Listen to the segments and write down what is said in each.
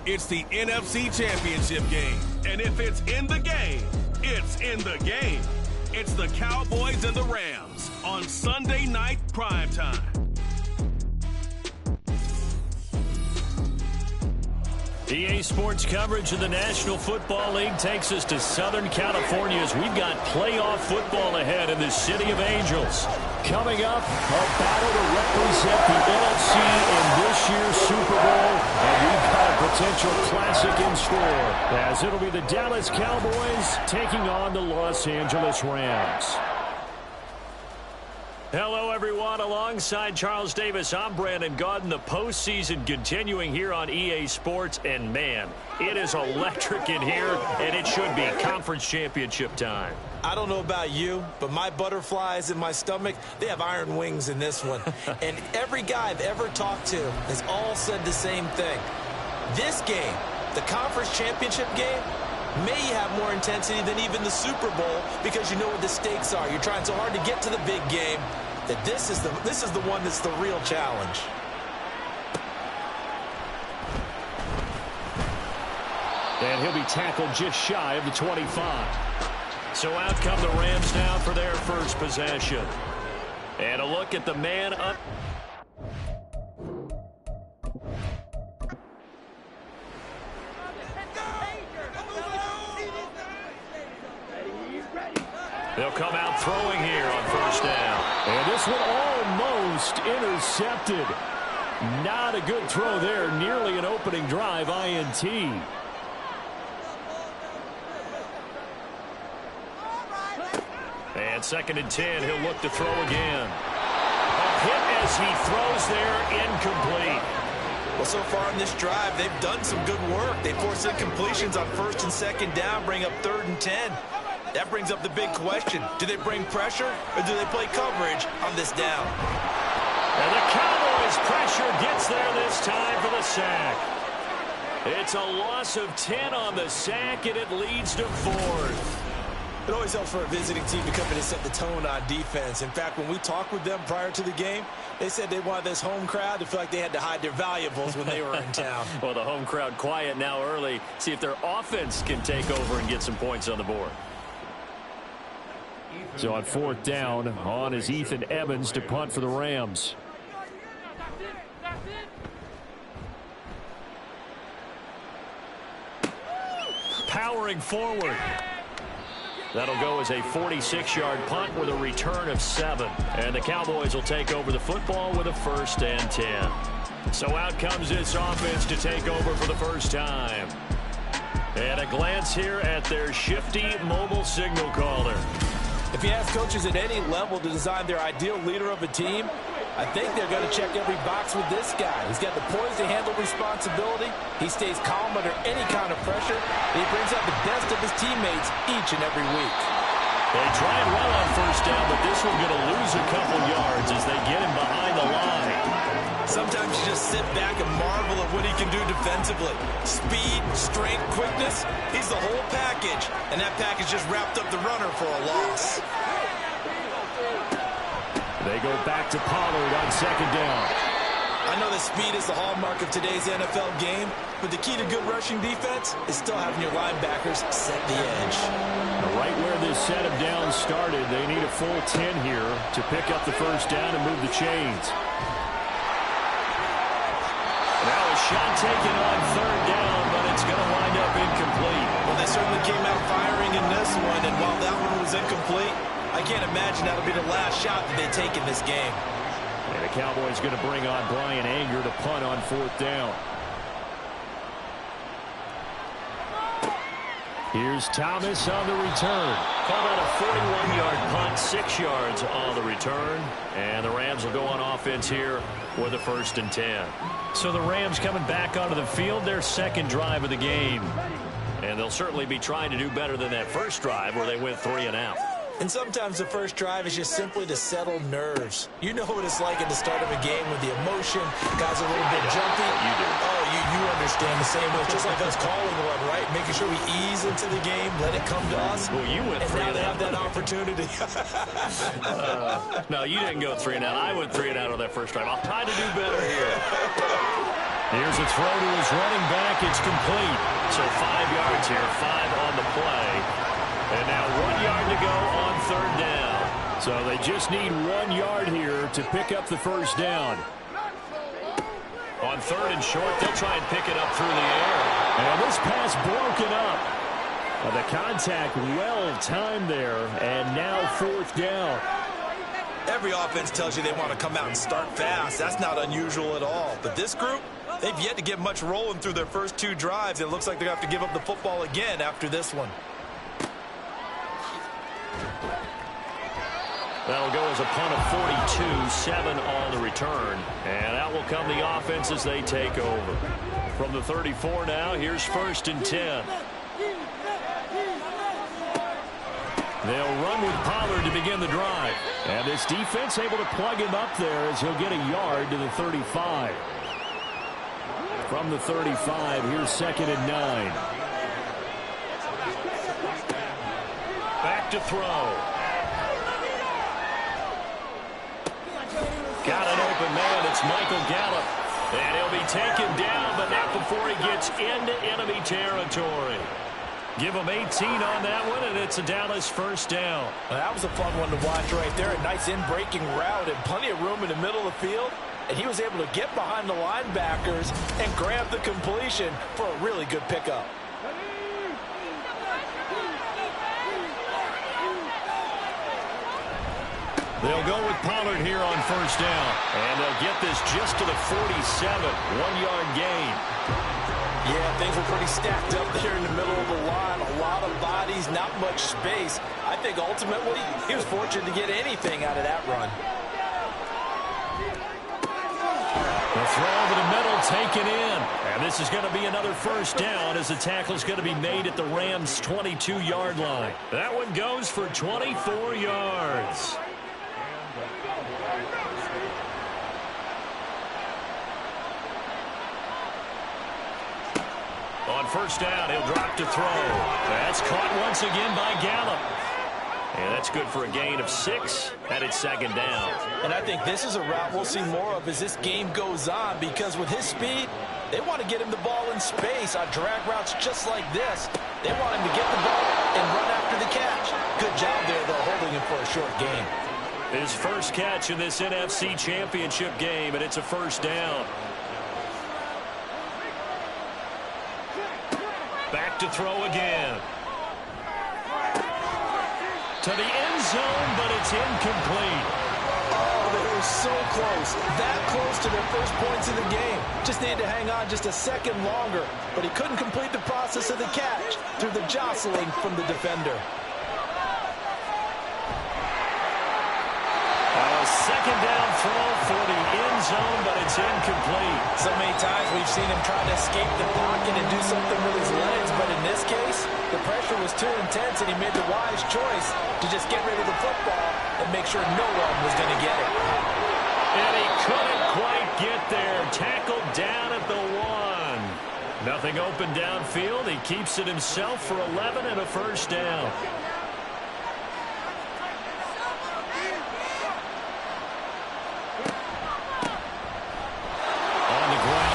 It's the NFC Championship game. And if it's in the game, it's in the game. It's the Cowboys and the Rams on Sunday Night Primetime. EA Sports coverage of the National Football League takes us to Southern California as we've got playoff football ahead in the City of Angels. Coming up, a battle to represent the NFC in this year's Super Bowl, and we've got a potential classic in store, as it'll be the Dallas Cowboys taking on the Los Angeles Rams. Hello, everyone. Alongside Charles Davis, I'm Brandon Gaudin. The postseason continuing here on EA Sports. And, man, it is electric in here, and it should be conference championship time. I don't know about you, but my butterflies in my stomach, they have iron wings in this one. And every guy I've ever talked to has all said the same thing. This game, the conference championship game, may have more intensity than even the Super Bowl because you know what the stakes are. You're trying so hard to get to the big game that this is the one that's the real challenge. And he'll be tackled just shy of the 25. So out come the Rams now for their first possession. And a look at the man up. They'll come out throwing here on first down. And this one almost intercepted. Not a good throw there. Nearly an opening drive INT. And 2nd and 10, he'll look to throw again. A hit as he throws there, incomplete. Well, so far in this drive, they've done some good work. They force incompletions on 1st and 2nd down, bring up 3rd and 10. That brings up the big question. Do they bring pressure or do they play coverage on this down? And the Cowboys' pressure gets there this time for the sack. It's a loss of 10 on the sack, and it leads to 4th. It always helps for a visiting team to come in and set the tone on defense. In fact, when we talked with them prior to the game, they said they wanted this home crowd to feel like they had to hide their valuables when they were in town. Well, the home crowd quiet now early. See if their offense can take over and get some points on the board. So on 4th down, on is Ethan Evans to punt for the Rams. Powering forward. That'll go as a 46-yard punt with a return of 7. And the Cowboys will take over the football with a 1st and 10. So out comes this offense to take over for the first time. And a glance here at their shifty mobile signal caller. If you ask coaches at any level to design their ideal leader of a team, I think they're going to check every box with this guy. He's got the poise to handle responsibility. He stays calm under any kind of pressure. He brings out the best of his teammates each and every week. They tried well on first down, but this one's going to lose a couple yards as they get him behind the line. Sometimes you just sit back and marvel at what he can do defensively. Speed, strength, quickness, he's the whole package. And that package just wrapped up the runner for a loss. They go back to Pollard on 2nd down. I know that speed is the hallmark of today's NFL game, but the key to good rushing defense is still having your linebackers set the edge. Right where this set of downs started, they need a full 10 here to pick up the first down and move the chains. Now a shot taken on 3rd down, but it's going to wind up incomplete. Well, they certainly came out firing in this one, and while that one was incomplete, I can't imagine that'll be the last shot that they take in this game. And the Cowboys going to bring on Brian Anger to punt on 4th down. Here's Thomas on the return. Called out a 41-yard punt, 6 yards on the return. And the Rams will go on offense here with a 1st and 10. So the Rams coming back onto the field, their 2nd drive of the game. And they'll certainly be trying to do better than that first drive where they went 3 and out. And sometimes the first drive is just simply to settle nerves. You know what it's like at the start of a game with the emotion. Guys are a little bit jumpy. You do. Oh, you understand the same way. It's just like us calling one, right? Making sure we ease into the game, let it come to us. Well, you went 3 and now and they out. have that opportunity. No, you didn't go 3 and out. I went 3 and out on that first drive. I'll try to do better here. Here's a throw to his running back. It's complete. So 5 yards here, 5 on the play. And now 1 yard to go on third down. So they just need 1 yard here to pick up the first down. On third and short, they'll try and pick it up through the air. And this pass broken up. The contact well timed there, and now fourth down. Every offense tells you they want to come out and start fast. That's not unusual at all. But this group, they've yet to get much rolling through their first 2 drives. It looks like they're going to have to give up the football again after this one. That'll go as a punt of 42, 7 on the return. And out will come the offense as they take over. From the 34 now, here's first and 10. They'll run with Pollard to begin the drive. And this defense able to plug him up there as he'll get a yard to the 35. From the 35, here's second and 9. Back to throw. Got an open man. It's Michael Gallup. And he'll be taken down, but not before he gets into enemy territory. Give him 18 on that one, and it's a Dallas first down. Well, that was a fun one to watch right there. A nice in-breaking route and plenty of room in the middle of the field. And he was able to get behind the linebackers and grab the completion for a really good pickup. They'll go with Pollard here on first down. And they'll get this just to the 47. 1 yard gain. Yeah, things were pretty stacked up there in the middle of the line. A lot of bodies, not much space. I think ultimately he was fortunate to get anything out of that run. The throw over the middle taken in. And this is going to be another first down as the tackle is going to be made at the Rams' 22-yard line. That one goes for 24 yards. On first down, he'll drop to throw. That's caught once again by Gallup. And that's good for a gain of 6, and it's second down. And I think this is a route we'll see more of as this game goes on, because with his speed, they want to get him the ball in space on drag routes just like this. They want him to get the ball and run after the catch. Good job there, though, holding him for a short gain. His first catch in this NFC Championship game, and it's a first down. Back to throw again. To the end zone, but it's incomplete. Oh, they were so close. That close to their first points in the game. Just needed to hang on just a second longer. But he couldn't complete the process of the catch through the jostling from the defender. Second down throw for the end zone, but it's incomplete. So many times we've seen him try to escape the pocket and do something with his legs, but in this case, the pressure was too intense, and he made the wise choice to just get rid of the football and make sure no one was going to get it. And he couldn't quite get there. Tackled down at the 1. Nothing open downfield. He keeps it himself for 11 and a first down.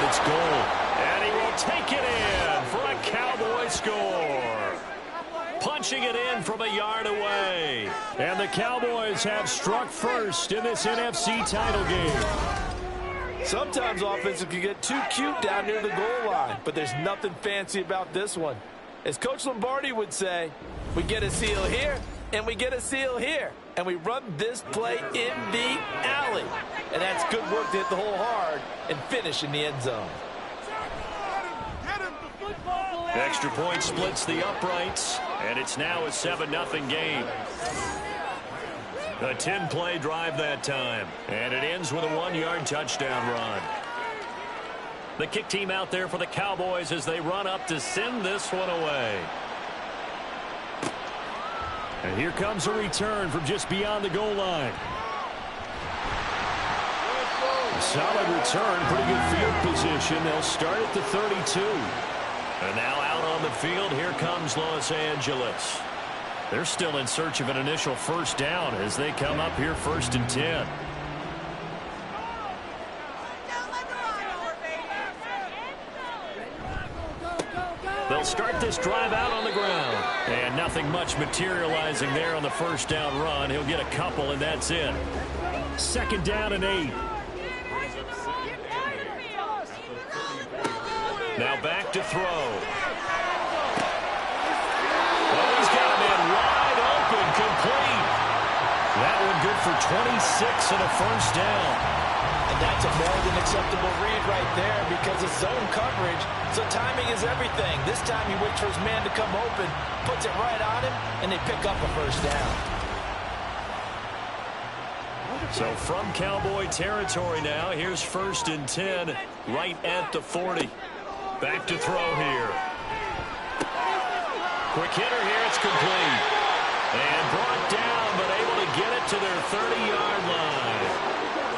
It's goal, and he will take it in for a Cowboy score. Punching it in from a yard away. And the Cowboys have struck first in this NFC title game. Sometimes offenses can get too cute down near the goal line, but there's nothing fancy about this one. As Coach Lombardi would say, we get a seal here, and we get a seal here. And we run this play in the alley. And that's good work to hit the hole hard and finish in the end zone. Extra point splits the uprights, and it's now a 7-0 game. A 10-play drive that time, and it ends with a 1-yard touchdown run. The kick team out there for the Cowboys as they run up to send this one away. And here comes a return from just beyond the goal line. Solid return, pretty good field position. They'll start at the 32. And now out on the field, here comes Los Angeles. They're still in search of an initial first down as they come up here first and 10. They'll start this drive out on the ground. And nothing much materializing there on the first down run. He'll get a couple, and that's it. 2nd down and 8. Now back to throw. Oh, he's got a man wide open, complete. That one good for 26 and a first down. And that's a more than acceptable read right there because it's zone coverage, so timing is everything. This time he waits for his man to come open, puts it right on him, and they pick up a first down. So from Cowboy territory now, here's 1st and 10 right at the 40. Back to throw here. Quick hitter here, it's complete. And brought down, but able to get it to their 30-yard line.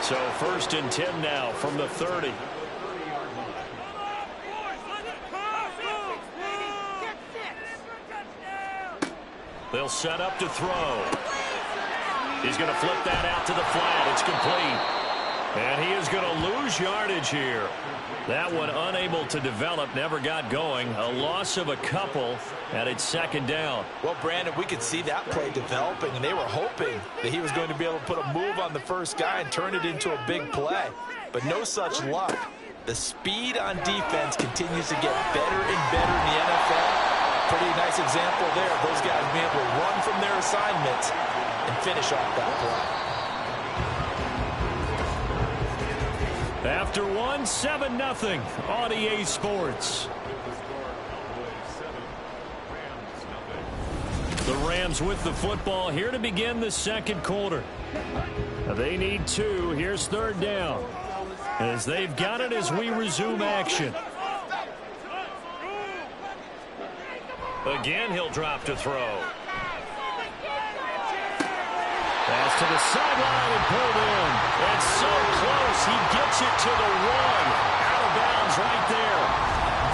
So 1st and 10 now from the 30. They'll set up to throw. He's going to flip that out to the flat. It's complete. And he is going to lose yardage here. That one unable to develop, never got going. A loss of a couple, and it's 2nd down. Well, Brandon, we could see that play developing, and they were hoping that he was going to be able to put a move on the first guy and turn it into a big play. But no such luck. The speed on defense continues to get better and better in the NFL. Pretty nice example there. Those guys being able to run from their assignments and finish off that play. After 7-0 on EA Sports. The Rams with the football here to begin the 2nd quarter. They need 2. Here's 3rd down. As they've got it as we resume action. Again, he'll drop to throw. Pass to the sideline and pulled in. It's so close. He gets it to the 1. Out of bounds right there.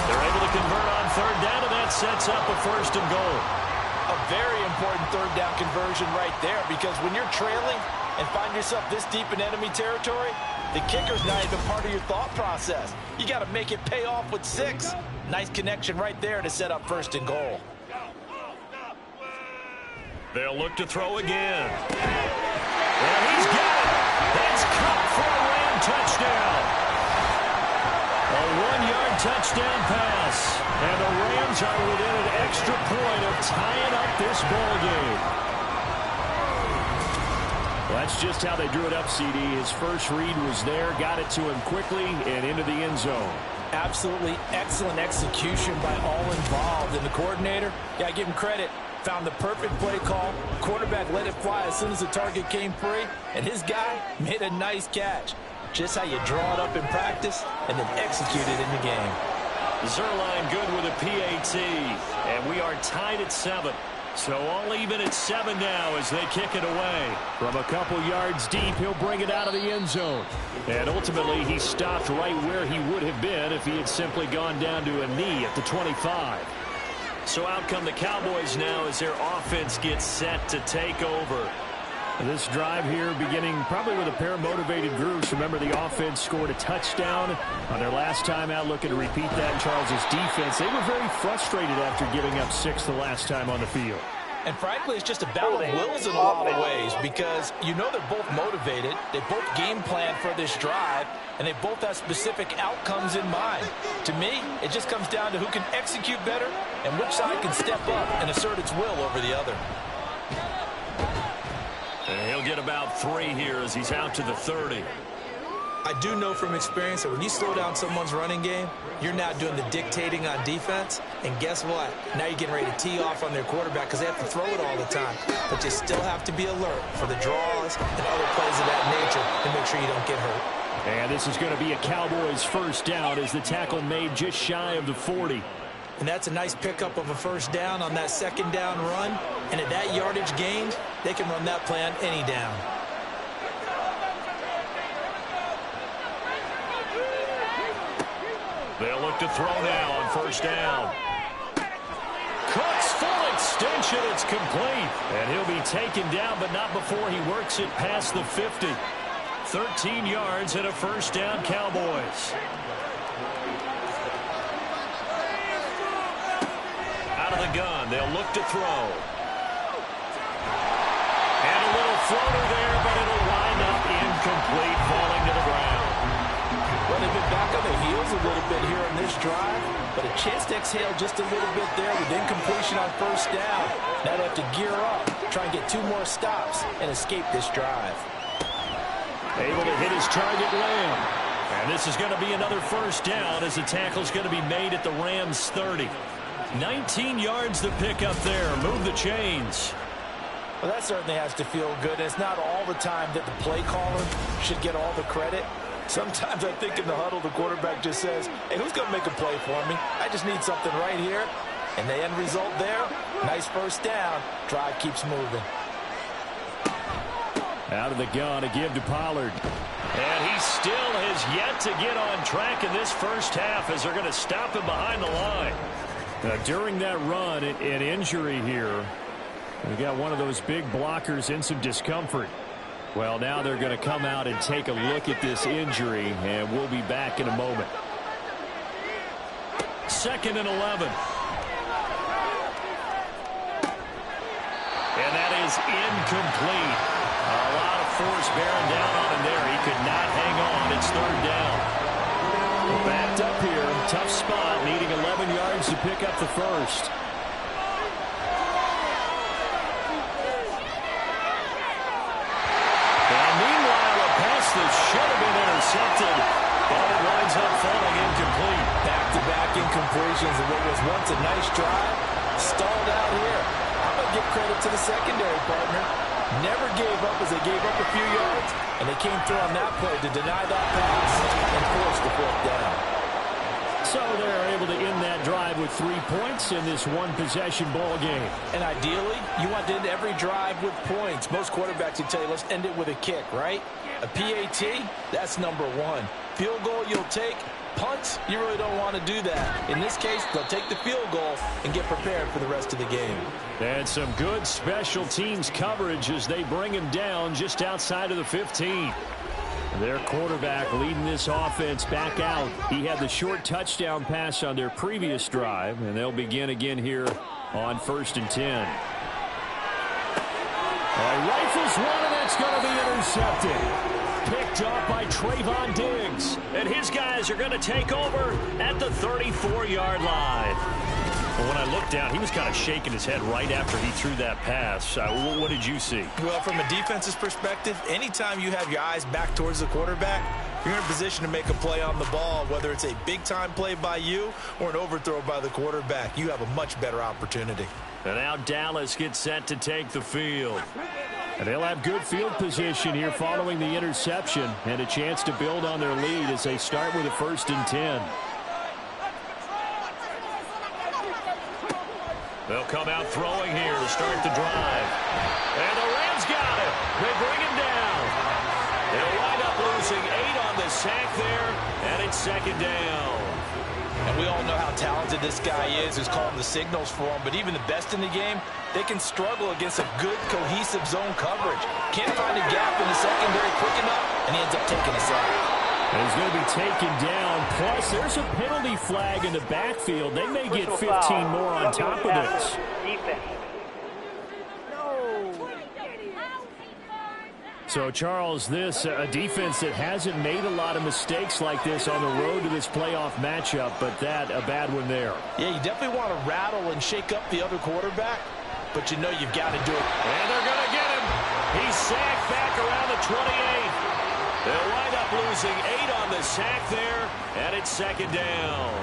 They're able to convert on 3rd down, and that sets up a 1st and goal. A very important 3rd down conversion right there, because when you're trailing and find yourself this deep in enemy territory, the kicker's not even part of your thought process. You got to make it pay off with 6. Nice connection right there to set up 1st and goal. They'll look to throw again. And he's got it. That's caught for a Ram touchdown. A 1-yard touchdown pass. And the Rams are within an extra point of tying up this ball game. Well, that's just how they drew it up, CD. His first read was there, got it to him quickly, and into the end zone. Absolutely excellent execution by all involved. And the coordinator, yeah, give him credit. Found the perfect play call. Quarterback let it fly as soon as the target came free. And his guy made a nice catch. Just how you draw it up in practice and then execute it in the game. Zuerlein good with a PAT. And we are tied at 7. So all even at 7 now as they kick it away. From a couple yards deep, he'll bring it out of the end zone. And ultimately, he stopped right where he would have been if he had simply gone down to a knee at the 25. So out come the Cowboys now as their offense gets set to take over. This drive here beginning probably with a pair of motivated groups. Remember, the offense scored a touchdown on their last time out. Looking to repeat that in Charles' defense. They were very frustrated after giving up 6 the last time on the field. And frankly, it's just a battle of wills in a lot of ways, because you know they're both motivated. They both game plan for this drive, and they both have specific outcomes in mind. To me, it just comes down to who can execute better and which side can step up and assert its will over the other. And he'll get about 3 here as he's out to the 30. I do know from experience that when you slow down someone's running game, you're now doing the dictating on defense. And guess what? Now you're getting ready to tee off on their quarterback because they have to throw it all the time. But you still have to be alert for the draws and other plays of that nature to make sure you don't get hurt. And this is going to be a Cowboys first down as the tackle made just shy of the 40. And that's a nice pickup of a first down on that 2nd down run. And at that yardage gained, they can run that play on any down. They'll look to throw now on first down. Cooks full extension. It's complete. And he'll be taken down, but not before he works it past the 50. 13 yards and a first down, Cowboys. of the gun. They'll look to throw. And a little floater there, but it'll wind up incomplete, falling to the ground. Well, they've been back on their heels a little bit here in this drive, but a chance to exhale just a little bit there with incompletion on first down. Now they have to gear up, try and get 2 more stops, and escape this drive. Able to hit his target Lamb. And this is going to be another first down as the tackle's going to be made at the Rams 30. 19 yards to pick up there. Move the chains. Well, that certainly has to feel good. It's not all the time that the play caller should get all the credit. Sometimes I think in the huddle, the quarterback just says, hey, who's going to make a play for me? I just need something right here. And the end result there, nice first down. Drive keeps moving. Out of the gun, a give to Pollard. And he still has yet to get on track in this first half as they're going to stop him behind the line. During that run, an injury here. We got one of those big blockers in some discomfort. Well, now they're going to come out and take a look at this injury, and we'll be back in a moment. 2nd and 11. And that is incomplete. A lot of force bearing down on him there. He could not hang on. It's 3rd down. Backed up here. Tough spot. Needing 11 yards to pick up the first. And meanwhile, a pass that should have been intercepted. But it winds up falling incomplete. Back-to-back incompletions of what was once a nice drive. Stalled out here. I'm going to give credit to the secondary partner. Never gave up as they gave up a few yards, and they came through on that play to deny that pass and force the 4th down. So they're able to end that drive with 3 points in this one-possession ball game. And ideally, you want to end every drive with points. Most quarterbacks would tell you, let's end it with a kick, right? A PAT, that's number 1. Field goal you'll take. Punts, you really don't want to do that. In this case, they'll take the field goal and get prepared for the rest of the game. And some good special teams coverage as they bring him down just outside of the 15. Their quarterback leading this offense back out. He had the short touchdown pass on their previous drive, and they'll begin again here on 1st and 10. Rifles one, and that's going to be intercepted. Picked up by Trayvon Diggs. And his guys are going to take over at the 34-yard line. Well, when I looked down, he was kind of shaking his head right after he threw that pass. What did you see? Well, from a defense's perspective, anytime you have your eyes back towards the quarterback, you're in a position to make a play on the ball, whether it's a big-time play by you or an overthrow by the quarterback. You have a much better opportunity. And now Dallas gets set to take the field. And they'll have good field position here following the interception and a chance to build on their lead as they start with a 1st and 10. They'll come out throwing here to start the drive. And the Rams got it. They bring him down. They'll wind up losing 8 on the sack there, and it's 2nd down. And we all know how talented this guy is who's calling the signals for him, but even the best in the game, they can struggle against a good, cohesive zone coverage. Can't find a gap in the secondary quick enough, and he ends up taking a sack. And he's going to be taken down. Plus, there's a penalty flag in the backfield. They may get 15 more on top of this. So, Charles, this a defense that hasn't made a lot of mistakes like this on the road to this playoff matchup, but that a bad one there. Yeah, you definitely want to rattle and shake up the other quarterback, but you know you've got to do it. And they're going to get him. He's sacked back around the 28. They'll wind up losing 8 on the sack there, and it's 2nd down.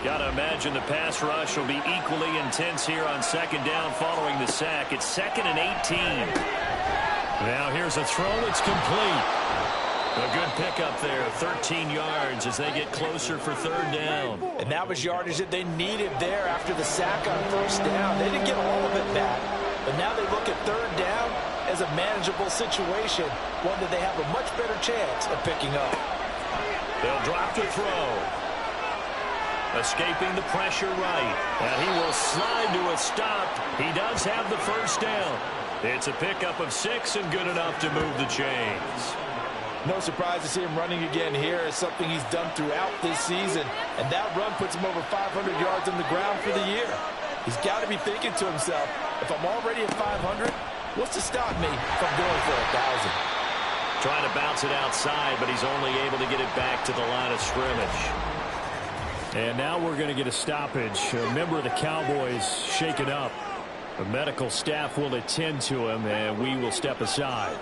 Got to imagine the pass rush will be equally intense here on 2nd down following the sack. It's 2nd and 18. Now here's a throw that's complete. A good pickup there, 13 yards as they get closer for 3rd down. And that was yardage that they needed there after the sack on 1st down. They didn't get all of it back, but now they look at 3rd down as a manageable situation, one that they have a much better chance of picking up. They'll drop to throw. Escaping the pressure right, and he will slide to a stop. He does have the 1st down. It's a pickup of 6 and good enough to move the chains. No surprise to see him running again here. It's something he's done throughout this season, and that run puts him over 500 yards on the ground for the year. He's got to be thinking to himself, if I'm already at 500, what's to stop me from going for 1,000? Trying to bounce it outside, but he's only able to get it back to the line of scrimmage. And now we're going to get a stoppage. A member of the Cowboys shaken up. The medical staff will attend to him, and we will step aside.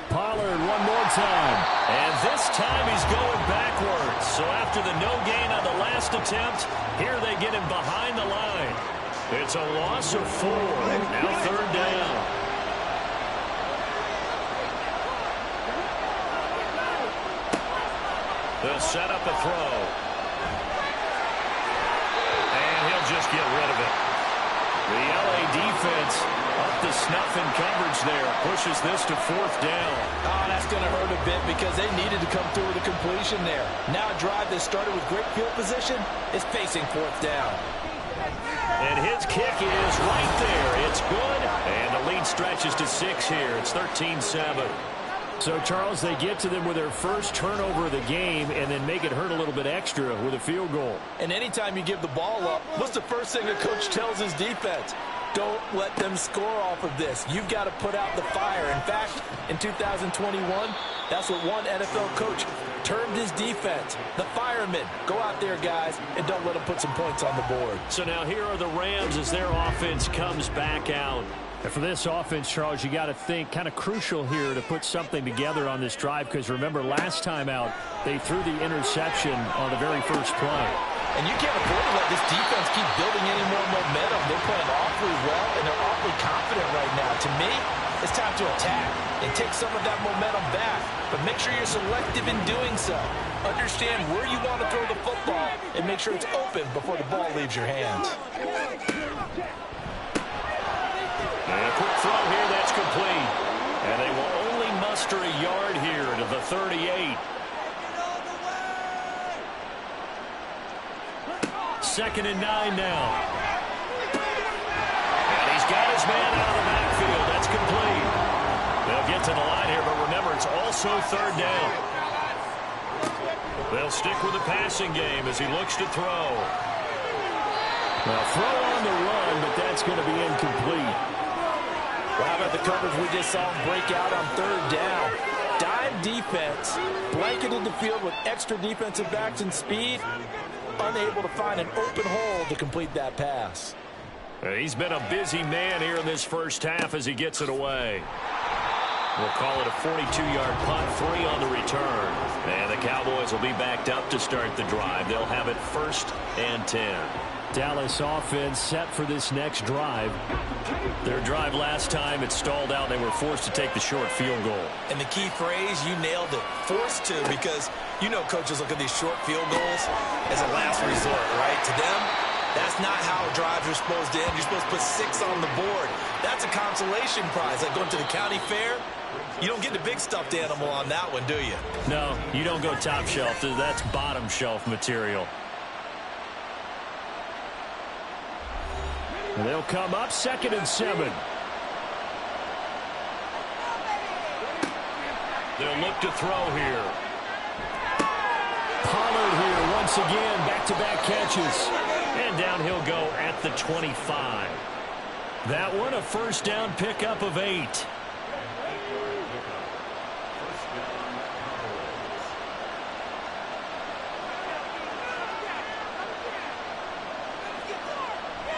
Pollard one more time. And this time he's going backwards. So after the no gain on the last attempt, here they get him behind the line. It's a loss of 4. Now 3rd down. They'll set up a throw. And he'll just get rid of it. The LA defense up to snuff in coverage there. Pushes this to 4th down. Oh, that's going to hurt a bit because they needed to come through with a completion there. Now a drive that started with great field position is facing 4th down. And his kick is right there. It's good. And the lead stretches to 6 here. It's 13-7. So, Charles, they get to them with their first turnover of the game and then make it hurt a little bit extra with a field goal. And anytime you give the ball up, what's the first thing a coach tells his defense? Don't let them score off of this. You've got to put out the fire. In fact, in 2021, that's what one NFL coach termed his defense. The firemen. Go out there, guys, and don't let them put some points on the board. So now here are the Rams as their offense comes back out. And for this offense, Charles, you got to think kind of crucial here to put something together on this drive because remember last time out they threw the interception on the very first play. And you can't afford to let this defense keep building any more momentum. They're playing awfully well and they're awfully confident right now. To me, it's time to attack and take some of that momentum back. But make sure you're selective in doing so. Understand where you want to throw the football and make sure it's open before the ball leaves your hands. And a quick throw here, that's complete. And they will only muster a yard here to the 38. 2nd and 9 now. And he's got his man out of the backfield. That's complete. They'll get to the line here, but remember, it's also 3rd down. They'll stick with the passing game as he looks to throw. Well, throw on the run, but that's going to be incomplete. Well, how about the coverage we just saw him break out on 3rd down? Dime defense, blanketed the field with extra defensive backs and speed, unable to find an open hole to complete that pass. He's been a busy man here in this first half as he gets it away. We'll call it a 42-yard punt, 3 on the return. And the Cowboys will be backed up to start the drive. They'll have it 1st and 10. Dallas offense set for this next drive. Their drive last time, it stalled out. They were forced to take the short field goal. And the key phrase, you nailed it, forced to, because you know coaches look at these short field goals as a last resort, right? To them, that's not how drives are supposed to end. You're supposed to put 6 on the board. That's a consolation prize, like going to the county fair. You don't get the big stuffed animal on that one, do you? No, you don't go top shelf. That's bottom shelf material. They'll come up 2nd and 7. They'll look to throw here. Pollard here once again, back-to-back catches. And down he'll go at the 25. That one a 1st down pickup of 8.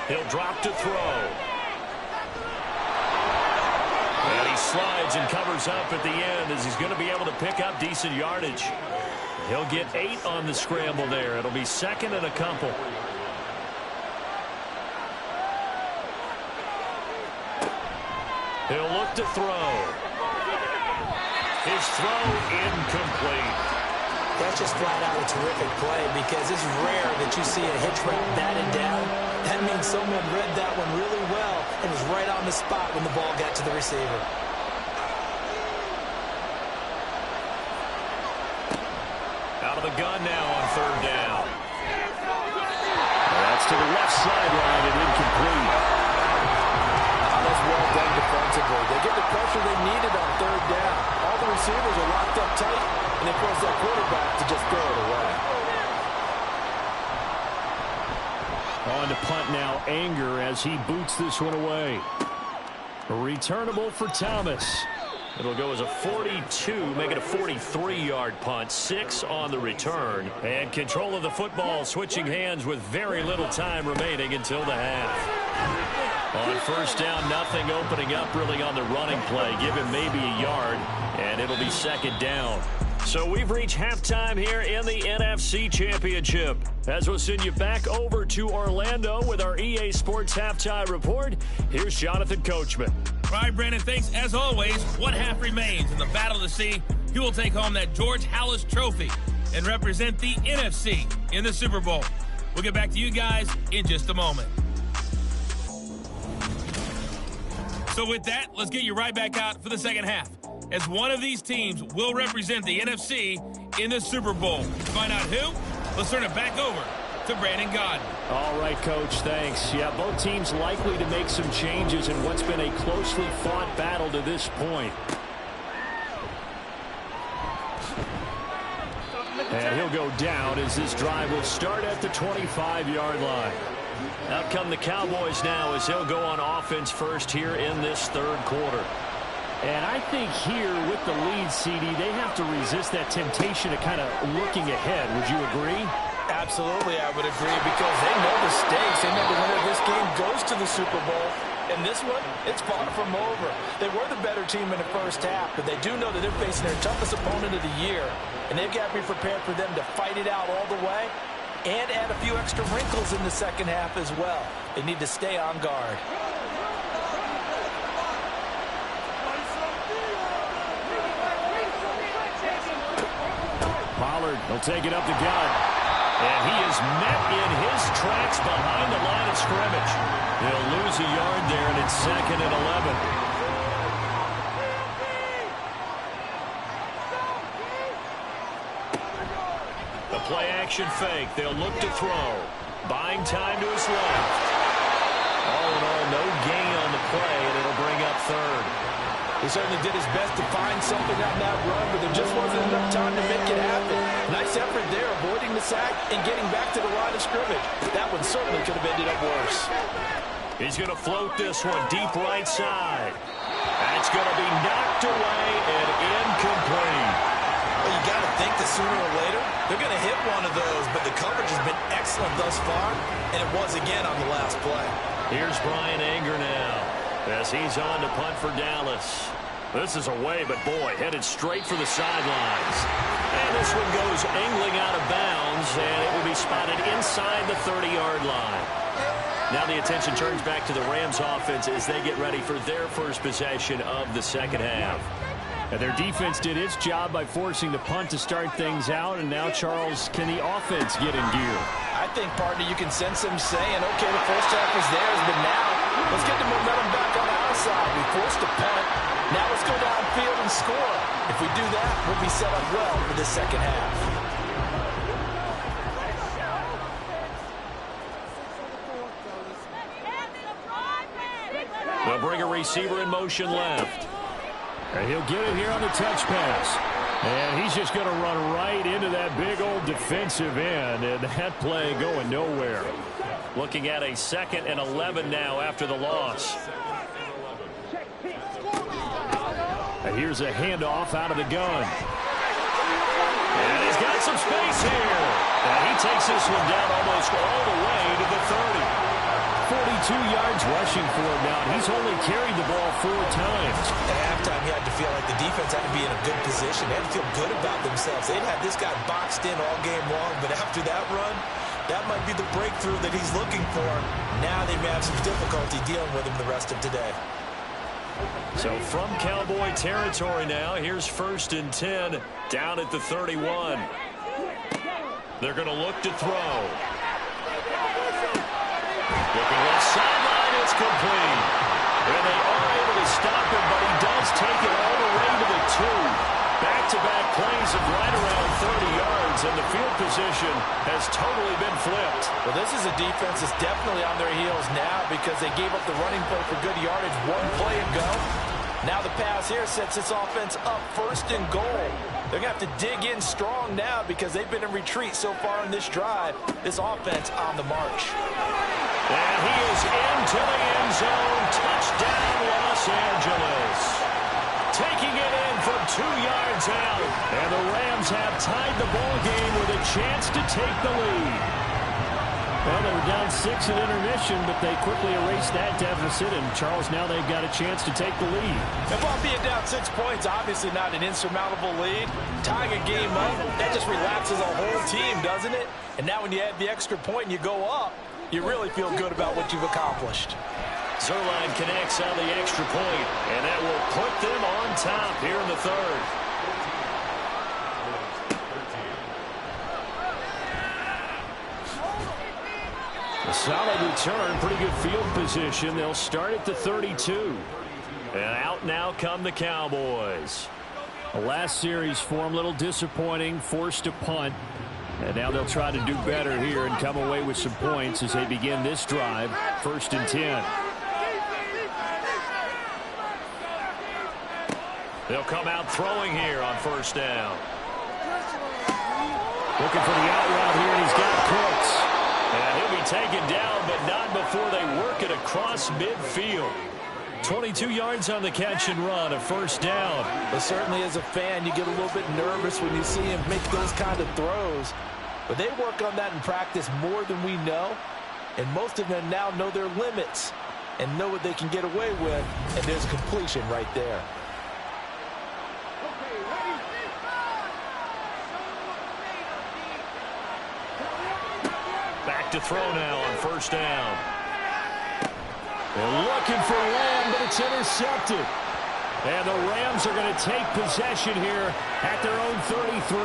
He'll drop to throw. And he slides and covers up at the end as he's going to be able to pick up decent yardage. He'll get 8 on the scramble there. It'll be 2nd and a couple. He'll look to throw. His throw incomplete. That's just flat out a terrific play because it's rare that you see a hitch route batted down. That means someone read that one really well and was right on the spot when the ball got to the receiver. Out of the gun now on 3rd down. That's to the left sideline and incomplete. That's well done defensively. They get the pressure they needed on 3rd down. All the receivers are locked up tight, and they force that quarterback to just throw it away. On to punt now, Anger, as he boots this one away. Returnable for Thomas. It'll go as a 42, make it a 43-yard punt, 6 on the return. And control of the football switching hands with very little time remaining until the half. On first down, nothing opening up really on the running play. Give him maybe a yard, and it'll be second down. So we've reached halftime here in the NFC Championship. As we'll send you back over to Orlando with our EA Sports Halftime Report, here's Jonathan Coachman. All right, Brandon, thanks. As always, one half remains in the Battle of the Sea. He will take home that George Halas Trophy and represent the NFC in the Super Bowl. We'll get back to you guys in just a moment. So with that, let's get you right back out for the second half, as one of these teams will represent the NFC in the Super Bowl. To find out who, let's turn it back over to Brandon Gaudin. All right, Coach, thanks. Yeah, both teams likely to make some changes in what's been a closely fought battle to this point. And he'll go down as this drive will start at the 25-yard line. Out come the Cowboys now as they'll go on offense first here in this third quarter. And I think here with the lead, CD, they have to resist that temptation of kind of looking ahead. Would you agree? Absolutely, I would agree, because they know the stakes. They know the winner of this game goes to the Super Bowl. And this one, it's far from over. They were the better team in the first half, but they do know that they're facing their toughest opponent of the year. And they've got to be prepared for them to fight it out all the way and add a few extra wrinkles in the second half as well. They need to stay on guard. Pollard will take it up the gut. And he is met in his tracks behind the line of scrimmage. He'll lose a yard there, and it's 2nd and 11. The play-action fake. They'll look to throw. Buying time to his left. All in all, no gain on the play, and it'll bring up third. He certainly did his best to find something on that run, but there just wasn't enough time to make it happen. Nice effort there, avoiding the sack and getting back to the line of scrimmage. That one certainly could have ended up worse. He's going to float this one deep right side. That's going to be knocked away and incomplete. Well, you got to think that sooner or later they're going to hit one of those, but the coverage has been excellent thus far, and it was again on the last play. Here's Brian Anger now, as he's on to punt for Dallas. This is away, but boy, headed straight for the sidelines. And this one goes angling out of bounds, and it will be spotted inside the 30-yard line. Now the attention turns back to the Rams offense as they get ready for their first possession of the second half. And their defense did its job by forcing the punt to start things out, and now, Charles, can the offense get in gear? I think, partner, you can sense them saying, okay, the first half is theirs, but now let's get the momentum back on our side. We forced a punt. Now let's go downfield and score. If we do that, we'll be set up well for the second half. They'll bring a receiver in motion left. And he'll get it here on the touch pass. And he's just going to run right into that big old defensive end. And that play going nowhere. Looking at a 2nd and 11 now after the loss. And here's a handoff out of the gun. And he's got some space here. And he takes this one down almost all the way to the 30. 42 yards rushing for him now. He's only carried the ball 4 times. At halftime, he had to feel like the defense had to be in a good position. They had to feel good about themselves. They'd had this guy boxed in all game long, but after that run, that might be the breakthrough that he's looking for. Now they may have some difficulty dealing with him the rest of today. So from Cowboy territory now, here's 1st and 10 down at the 31. They're going to look to throw. Looking left sideline, it's complete. And they are able to stop him, but he does take it all the way to the 2. Back-to-back plays of right around 30 yards, and the field position has totally been flipped. Well, this is a defense that's definitely on their heels now because they gave up the running play for good yardage 1 play ago. Now the pass here sets this offense up 1st and goal. They're going to have to dig in strong now because they've been in retreat so far in this drive. This offense on the march. And he is into the end zone. Touchdown, Los Angeles. Taking it in from 2 yards out. And the Rams have tied the ball game with a chance to take the lead. Well, they were down 6 at intermission, but they quickly erased that deficit. And, Charles, now they've got a chance to take the lead. And while being down 6 points, obviously not an insurmountable lead, tying a game up, that just relaxes a whole team, doesn't it? And now when you add the extra point and you go up, you really feel good about what you've accomplished. Zuerlein connects on the extra point, and that will put them on top here in the third. A solid return, pretty good field position. They'll start at the 32. And out now come the Cowboys. The last series for them, a little disappointing, forced a punt. And now they'll try to do better here and come away with some points as they begin this drive, 1st and 10. They'll come out throwing here on 1st down. Looking for the out route here, and he's got Cooks. And he'll be taken down, but not before they work it across midfield. 22 yards on the catch and run, a 1st down. But certainly as a fan, you get a little bit nervous when you see him make those kind of throws. But they work on that in practice more than we know. And most of them now know their limits and know what they can get away with. And there's completion right there. Back to throw now on 1st down. They're looking for Lamb, but it's intercepted. And the Rams are going to take possession here at their own 33.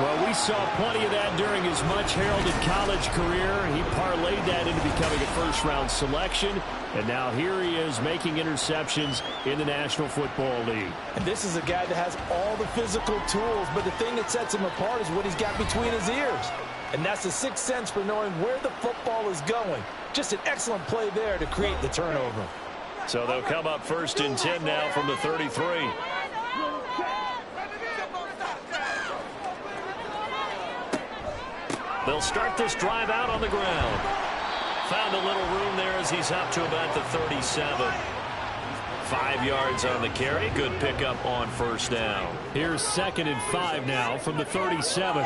Well, we saw plenty of that during his much-heralded college career. He parlayed that into becoming a first-round selection. And now here he is making interceptions in the National Football League. And this is a guy that has all the physical tools, but the thing that sets him apart is what he's got between his ears. And that's the sixth sense for knowing where the football is going. Just an excellent play there to create the turnover. So they'll come up 1st and 10 now from the 33. They'll start this drive out on the ground. Found a little room there as he's up to about the 37. 5 yards on the carry. Good pickup on 1st down. Here's 2nd and 5 now from the 37.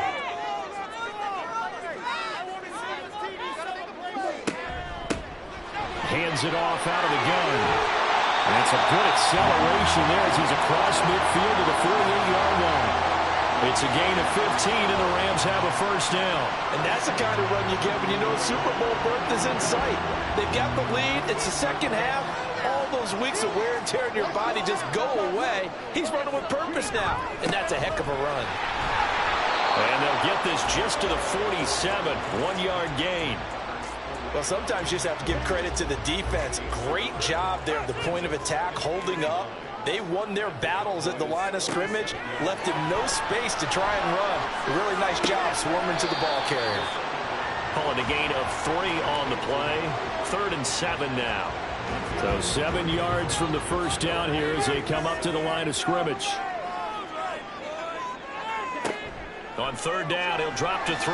Hands it off out of the gun. And it's a good acceleration there as he's across midfield to the 48-yard line. It's a gain of 15, and the Rams have a 1st down. And that's the kind of run you get when you know Super Bowl berth is in sight. They've got the lead. It's the second half. All those weeks of wear and tear in your body just go away. He's running with purpose now, and that's a heck of a run. And they'll get this just to the 47, 1-yard gain. Well, sometimes you just have to give credit to the defense. Great job there at the point of attack, holding up. They won their battles at the line of scrimmage, left him no space to try and run. A really nice job swarming to the ball carrier. Calling a gain of 3 on the play. 3rd and 7 now. So 7 yards from the 1st down here as they come up to the line of scrimmage. On 3rd down, he'll drop to throw.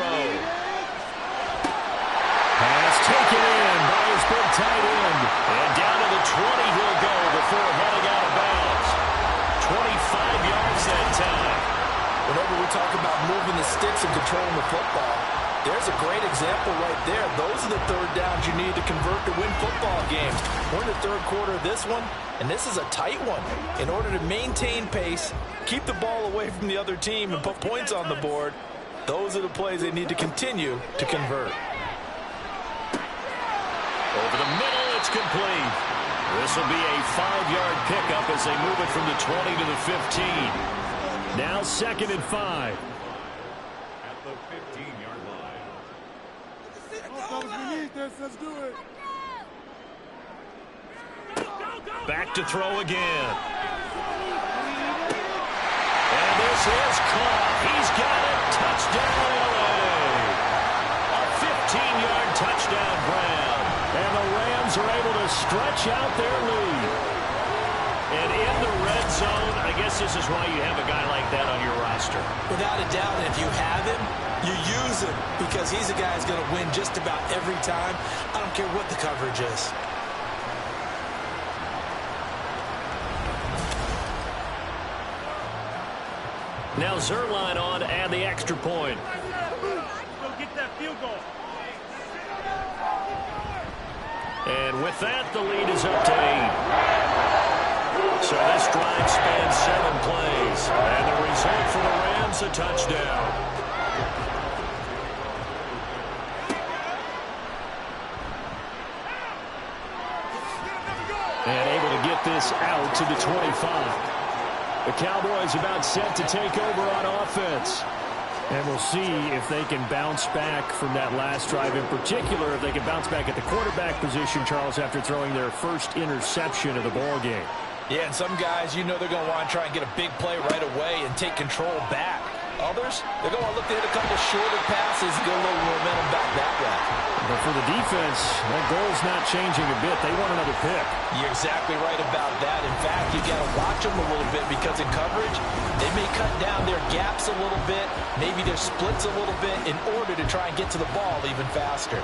Pass taken in by his big tight end. And down to the 20 he'll go before heading out of bounds. 25 yards that time. Whenever we talk about moving the sticks and controlling the football, there's a great example right there. Those are the 3rd downs you need to convert to win football games. We're in the 3rd quarter of this one, and this is a tight one. In order to maintain pace, keep the ball away from the other team, and put points on the board, those are the plays they need to continue to convert. Over the middle, it's complete. This will be a 5-yard pickup as they move it from the 20 to the 15. Now 2nd and 5. At the 15-yard line. We need this. Let's do it. Back to throw again. And this is caught. He's got it. Touchdown, LA. A 15-yard touchdown grab. And the Rams are able to stretch out their lead. And in the red zone, I guess this is why you have a guy like that on your roster. Without a doubt, and if you have him, you use him because he's a guy who's going to win just about every time. I don't care what the coverage is. Now Zuerlein on to add the extra point. Go get that field goal. And with that, the lead is up to 8. So this drive spans 7 plays. And the result for the Rams, a touchdown. And able to get this out to the 25. The Cowboys about set to take over on offense. And we'll see if they can bounce back from that last drive, in particular, if they can bounce back at the quarterback position, Charles, after throwing their first interception of the ballgame. Yeah, and some guys, you know they're going to want to try and get a big play right away and take control back. Others, they're going to look to hit a couple shorter passes and get a little momentum back that way. But for the defense, that goal's not changing a bit. They want another pick. You're exactly right about that. In fact, you got to watch them a little bit because in coverage, they may cut down their gaps a little bit, maybe their splits a little bit in order to try and get to the ball even faster.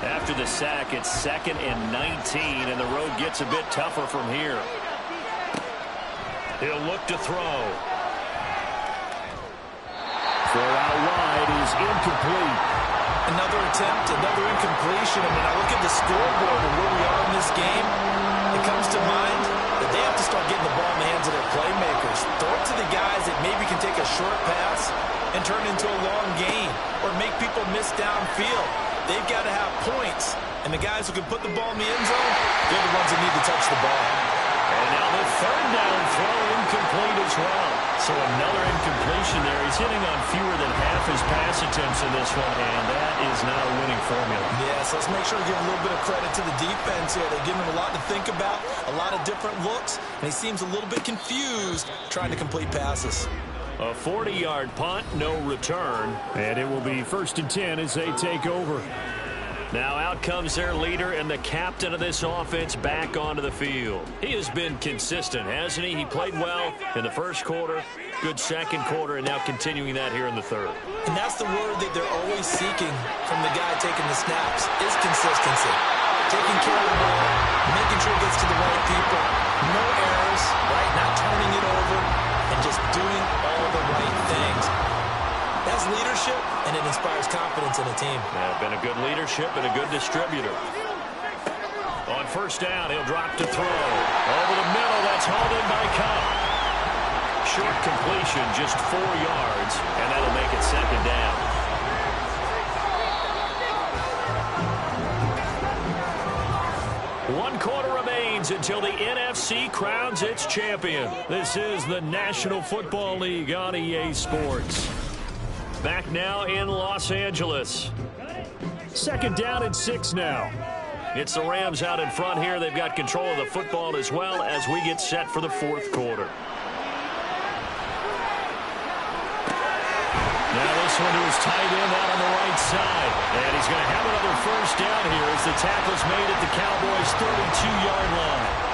After the sack, it's 2nd and 19, and the road gets a bit tougher from here. He'll look to throw. Throw out wide is incomplete. Another attempt, another incompletion. I mean, I look at the scoreboard and where we are in this game. It comes to mind that they have to start getting the ball in the hands of their playmakers. Throw it to the guys that maybe can take a short pass and turn it into a long gain or make people miss downfield. They've got to have points, and the guys who can put the ball in the end zone, they're the ones that need to touch the ball. And now the 3rd down throw incomplete as well. So another incompletion there. He's hitting on fewer than half his pass attempts in this one, and that is not a winning formula. Yes, let's make sure to give a little bit of credit to the defense here. They're giving him a lot to think about, a lot of different looks, and he seems a little bit confused trying to complete passes. A 40-yard punt, no return. And it will be 1st and 10 as they take over. Now out comes their leader and the captain of this offense back onto the field. He has been consistent, hasn't he? He played well in the first quarter, good second quarter, and now continuing that here in the 3rd. And that's the word that they're always seeking from the guy taking the snaps, is consistency. Taking care of the ball, making sure it gets to the right people. No errors, right? Not turning it over, and just doing all the right things. That's leadership, and it inspires confidence in a team. Been a good leadership and a good distributor. On 1st down, he'll drop to throw. Over the middle, that's hauled in by Kupp. Short completion, just 4 yards, and that'll make it 2nd down. One quarter remains until the NFC crowns its champion. This is the National Football League on EA Sports. Back now in Los Angeles. 2nd down and 6 now. It's the Rams out in front here. They've got control of the football as well as we get set for the 4th quarter. Now this one to his tight end out on the right side. And he's going to have another 1st down here as the tackle's made at the Cowboys' 32-yard line.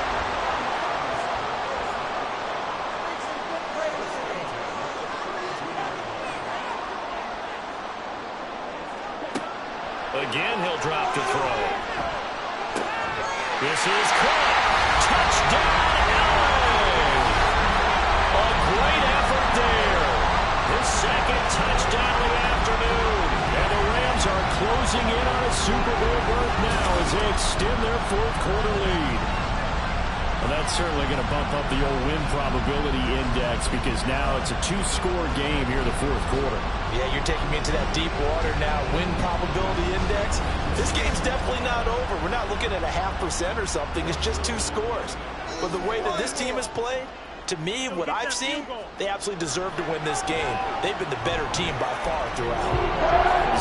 Again, he'll drop to throw. This is caught. Touchdown, LA! A great effort there. His 2nd touchdown of the afternoon. And the Rams are closing in on a Super Bowl berth now as they extend their 4th quarter lead. Well, that's certainly going to bump up the old win probability index because now it's a 2-score game here in the 4th quarter. Yeah, you're taking me into that deep water now. Win probability index. This game's definitely not over. We're not looking at a 0.5% or something. It's just 2 scores. But the way that this team has played, to me, what I've seen, they absolutely deserve to win this game. They've been the better team by far throughout.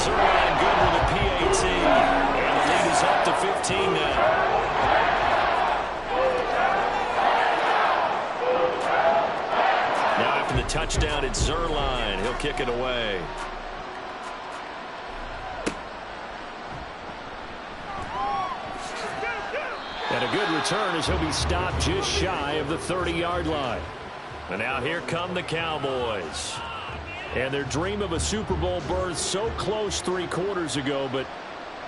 Zuerlein good with a PAT. And the lead is up to 15 now. The touchdown, it's Zuerlein. He'll kick it away. And a good return as he'll be stopped just shy of the 30-yard line. And now here come the Cowboys. And their dream of a Super Bowl berth so close 3 quarters ago, but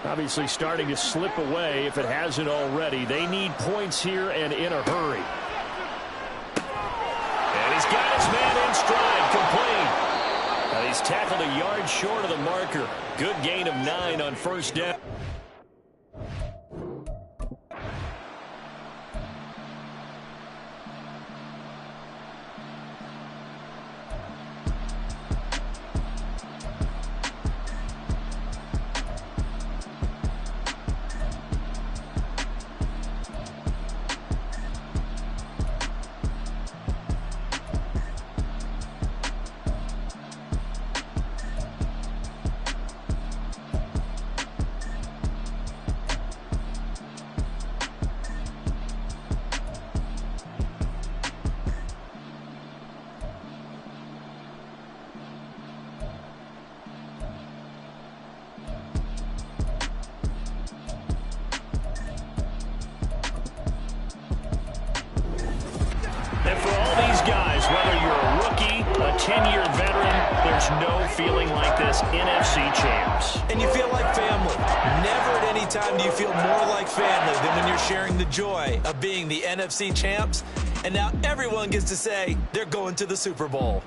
obviously starting to slip away if it hasn't already. They need points here and in a hurry. And he's got his man in stride, complete. Now he's tackled a yard short of the marker. Good gain of 9 on first down. And for all these guys, whether you're a rookie, a 10-year veteran, there's no feeling like this NFC champs. And you feel like family. Never at any time do you feel more like family than when you're sharing the joy of being the NFC champs. And now everyone gets to say they're going to the Super Bowl.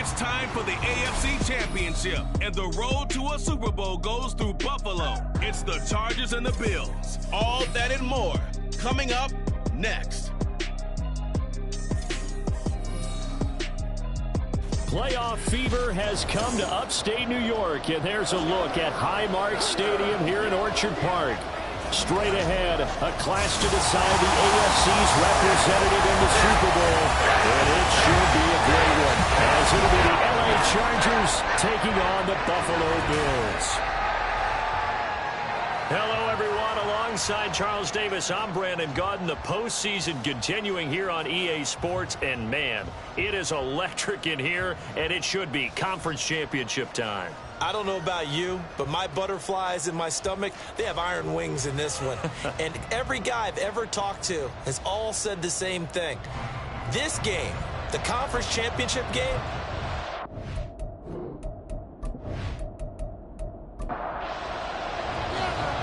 It's time for the AFC Championship, and the road to a Super Bowl goes through Buffalo. It's the Chargers and the Bills. All that and more coming up next. Playoff fever has come to upstate New York, and there's a look at Highmark Stadium here in Orchard Park. Straight ahead, a clash to decide the AFC's representative in the Super Bowl, and it should be a great one, as it'll be the LA Chargers taking on the Buffalo Bills. Hello, everyone. Alongside Charles Davis, I'm Brandon Gaudin. The postseason continuing here on EA Sports, and man, it is electric in here, and it should be conference championship time. I don't know about you, but my butterflies in my stomach, they have iron wings in this one. And every guy I've ever talked to has all said the same thing. This game, the conference championship game,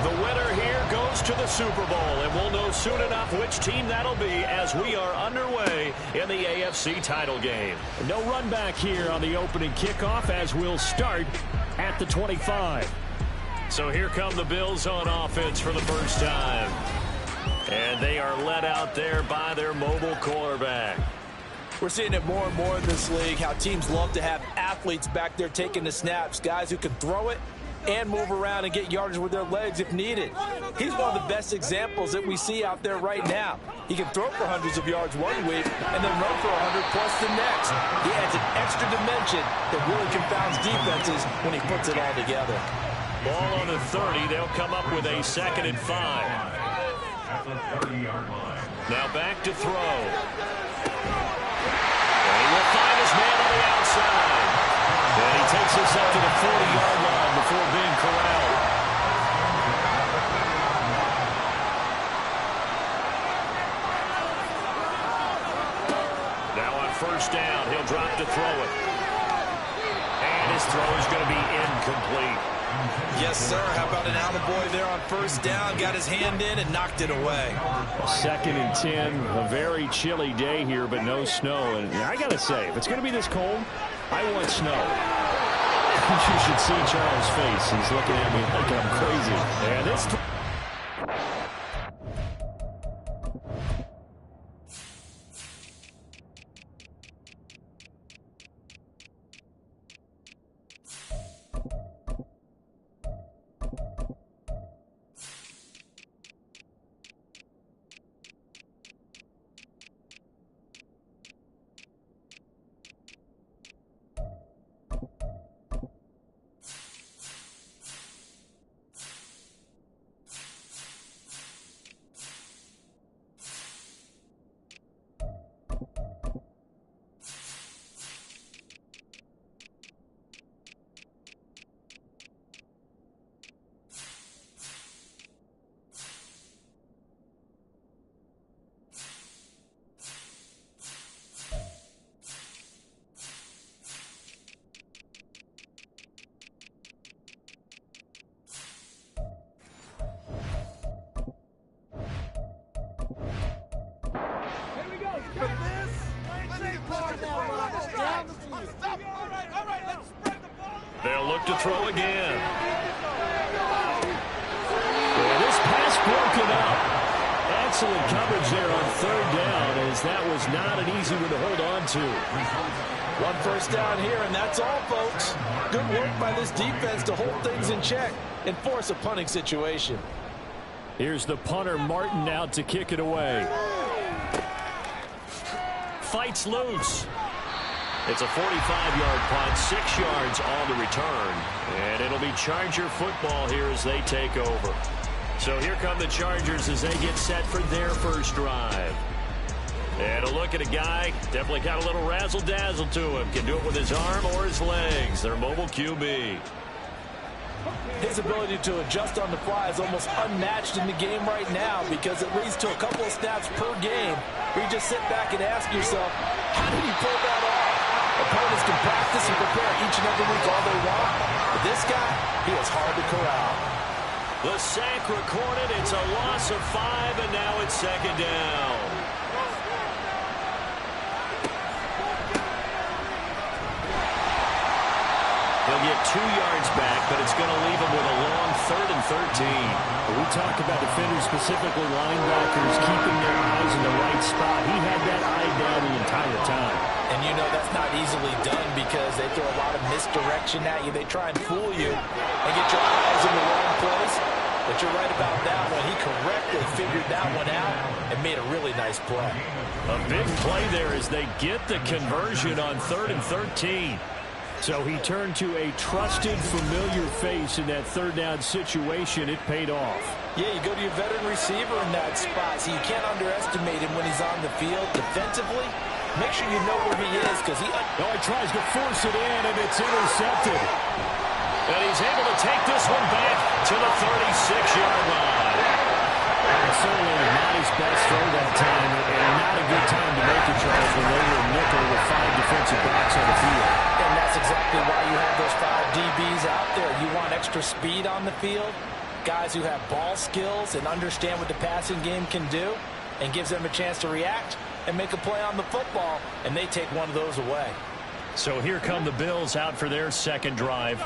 the winner here goes to the Super Bowl, and we'll know soon enough which team that'll be as we are underway in the AFC title game. No run back here on the opening kickoff as we'll start at the 25. So here come the Bills on offense for the first time. And they are led out there by their mobile quarterback. we're seeing it more and more in this league, how teams love to have athletes back there taking the snaps, guys who can throw it and move around and get yardage with their legs if needed. He's one of the best examples that we see out there right now. He can throw for hundreds of yards one week and then run for 100-plus the next. He adds an extra dimension that really confounds defenses when he puts it all together. Ball on the 30. They'll come up with a 2nd and 5. Now back to throw. And he will find his man on the outside. And he takes us up to the 40-yard line before being corralled. Now on first down, he'll drop to throw it. And his throw is going to be incomplete. Yes, sir. How about an attaboy there on first down? Got his hand in and knocked it away. 2nd and 10. A very chilly day here, but no snow. And I got to say, if it's going to be this cold, I want snow. You should see Charles' face. He's looking at me like I'm crazy. And this... They'll look to throw again. And this pass broken up. Excellent coverage there on 3rd down, as that was not an easy one to hold on to. One first down here, and that's all, folks. Good work by this defense to hold things in check and force a punting situation. Here's the punter, Martin, out to kick it away. Fights loose. It's a 45-yard punt, 6 yards on the return. And it'll be Charger football here as they take over. So here come the Chargers as they get set for their first drive. And a look at a guy, definitely got a little razzle-dazzle to him. Can do it with his arm or his legs. Their mobile QB. His ability to adjust on the fly is almost unmatched in the game right now, because it leads to a couple of snaps per game where you just sit back and ask yourself, how did he pull that off? Opponents can practice and prepare each and every week all they want, but this guy, he is hard to corral. The sack recorded. It's a loss of 5, and now it's 2nd down. He'll get 2 yards back, but it's going to leave him with a long 3rd and 13. We talk about defenders, specifically linebackers, keeping their eyes in the right spot. He had that eye down the entire time. And you know that's not easily done because they throw a lot of misdirection at you. They try and fool you and get your eyes in the wrong place. But you're right about that one. He correctly figured that one out and made a really nice play. A big play there as they get the conversion on 3rd and 13. So he turned to a trusted, familiar face in that 3rd down situation. It paid off. Yeah, you go to your veteran receiver in that spot, so you can't underestimate him when he's on the field defensively. Make sure you know where he is because he tries to force it in, and it's intercepted. And he's able to take this one back to the 36-yard line. And certainly not his best throw that time, and not a good time to make it, Charles, when they were nickel with 5 defensive backs on the field. And that's exactly why you have those 5 DBs out there. You want extra speed on the field, guys who have ball skills and understand what the passing game can do, and gives them a chance to react and make a play on the football, and they take one of those away. So here come the Bills out for their second drive.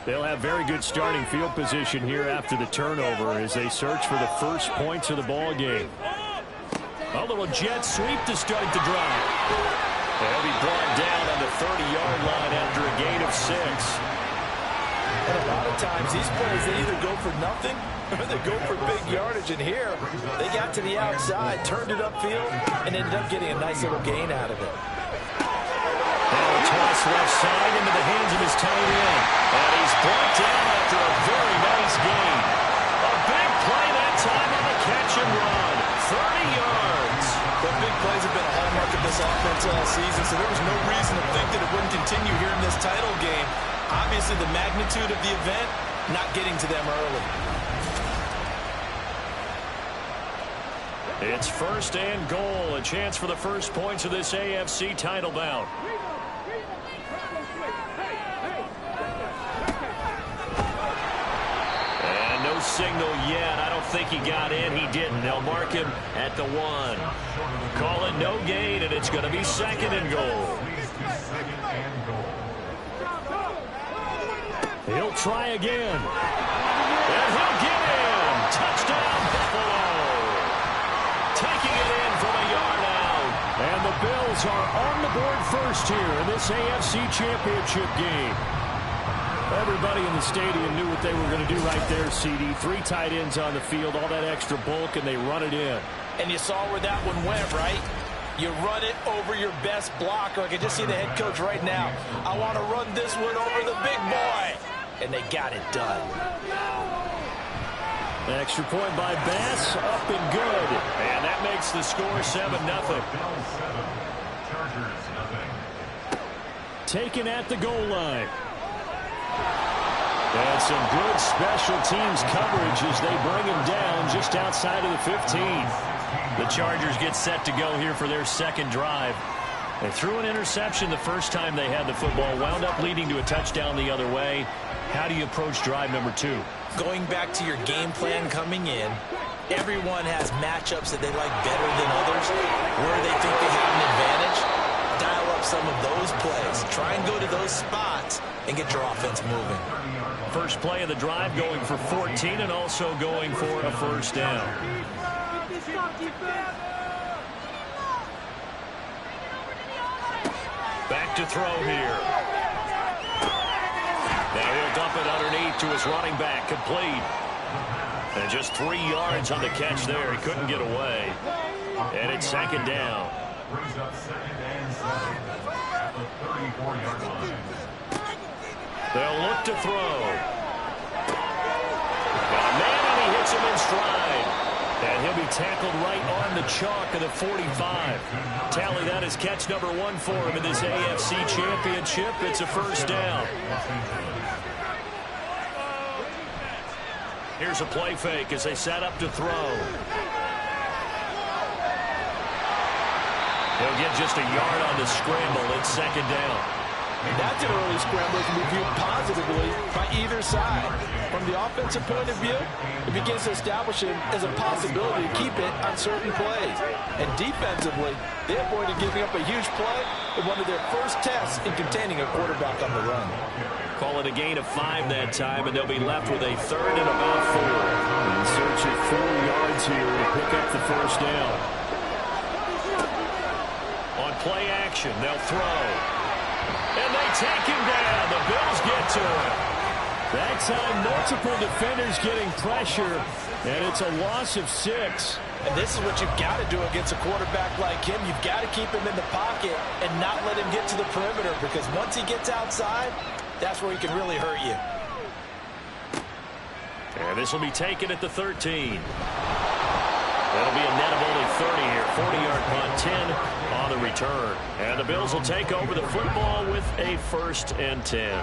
They'll have very good starting field position here after the turnover as they search for the first points of the ball game. A little jet sweep to start the drive. They'll be brought down on the 30-yard line after a gain of 6. And a lot of times these plays, they either go for nothing or they go for big yardage. And here, they got to the outside, turned it upfield, and ended up getting a nice little gain out of it. Now a toss left side into the hands of his tight end. And he's brought down after a very nice gain. A big play that time on the catch and run. 30 yards. The big plays have been a hallmark of this offense all season, so there was no reason to think that it wouldn't continue here in this title game. Obviously, the magnitude of the event not getting to them early. It's 1st and goal. A chance for the first points of this AFC title bout. And no signal yet. I don't think he got in. He didn't. They'll mark him at the 1. Call it no gain, and it's going to be 2nd and goal. He'll try again. And he'll get in. Touchdown, Buffalo. Taking it in from a yard out. And the Bills are on the board first here in this AFC Championship game. Everybody in the stadium knew what they were going to do right there, CD. 3 tight ends on the field, all that extra bulk, and they run it in. And you saw where that one went, right? You run it over your best blocker. I can just see the head coach right now. I want to run this one over the big boy. And they got it done. An extra point by Bass, up and good. And that makes the score 7-0. Taken at the goal line. And some good special teams coverage as they bring him down just outside of the 15. The Chargers get set to go here for their second drive. They threw an interception the first time they had the football, wound up leading to a touchdown the other way. How do you approach drive number 2? Going back to your game plan coming in, everyone has matchups that they like better than others. Where they think they have an advantage, dial up some of those plays. Try and go to those spots and get your offense moving. First play of the drive going for 14 and also going for a first down. Back to throw here. Now he'll dump it underneath to his running back, complete. And just 3 yards on the catch there. He couldn't get away. And it's 2nd down. They'll look to throw. Got a man, and he hits him in stride. And he'll be tackled right on the chalk of the 45. Tally that as catch number 1 for him in this AFC Championship. It's a first down. Here's a play fake as they set up to throw. He'll get just a yard on the scramble. It's 2nd down. That's an early scramble that can be viewed positively by either side. From the offensive point of view, it begins to establish him as a possibility to keep it on certain plays. And defensively, they avoided giving up a huge play in one of their first tests in containing a quarterback on the run. Call it a gain of 5 that time, and they'll be left with a 3rd and about 4. In search of 4 yards here to pick up the first down. On play action, they'll throw. And they take him down. The Bills get to him. That time, multiple defenders getting pressure, and it's a loss of 6. And this is what you've got to do against a quarterback like him. You've got to keep him in the pocket and not let him get to the perimeter, because once he gets outside, that's where he can really hurt you. And this will be taken at the 13. That'll be a net of only 30 here. 40-yard punt, 10 on the return. And the Bills will take over the football with a 1st and 10.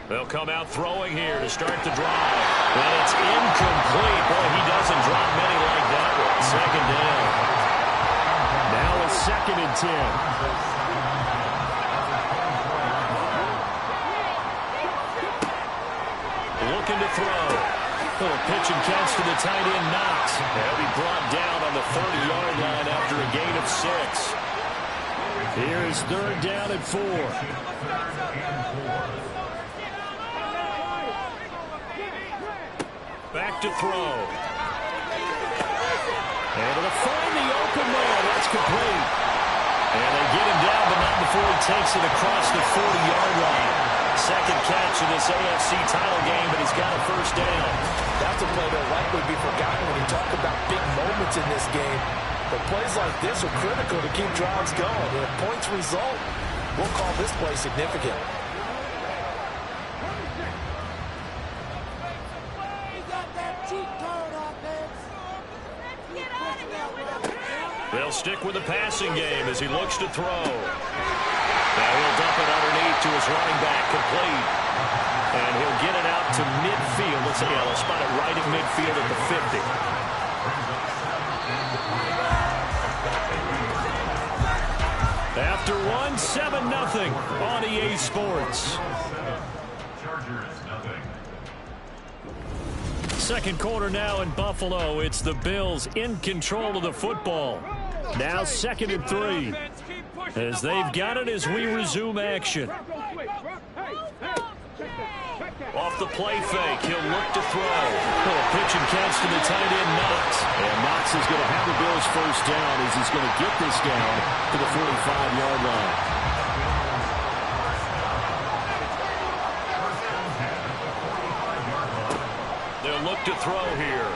They'll come out throwing here to start the drive. And it's incomplete. Boy, he doesn't drop many like that one. 2nd down. Now it's 2nd and 10. Looking to throw. Little pitch and catch to the tight end, Knox. He'll be brought down on the 30-yard line after a gain of 6. Here is 3rd down and 4. Back to throw. Able to find the open man. That's complete. And they get him down, but not before he takes it across the 40-yard line. 2nd catch of this AFC title game, but he's got a 1st down. That's a play that'll likely be forgotten when you talk about big moments in this game. But plays like this are critical to keep drives going. And if points result, we'll call this play significant. They'll stick with the passing game as he looks to throw. Now he'll dump it underneath to his running back, complete. And he'll get it out to midfield. Let's see, they'll spot it right in midfield at the 50. After 1, 7-0 on EA Sports. Second quarter now in Buffalo. It's the Bills in control of the football. Now 2nd and 3. As they've got it as we resume action. Off the play fake, he'll look to throw. Little pitch and catch to the tight end, Knox. And Knox is going to have the Bills 1st down as he's going to get this down to the 45-yard line. They'll look to throw here.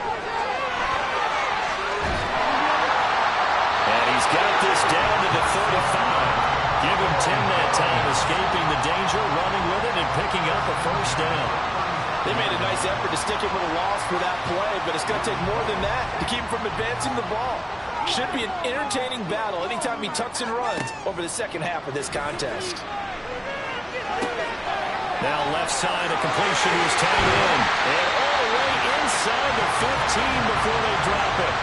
And he's got this down to the 35. Give him 10 that time, escaping the danger, running with it, and picking up a 1st down. They made a nice effort to stick him with a loss for that play, but it's going to take more than that to keep him from advancing the ball. Should be an entertaining battle anytime he tucks and runs over the second half of this contest. Now left side, a completion to his tight end. And all the way inside the 15 before they drop it.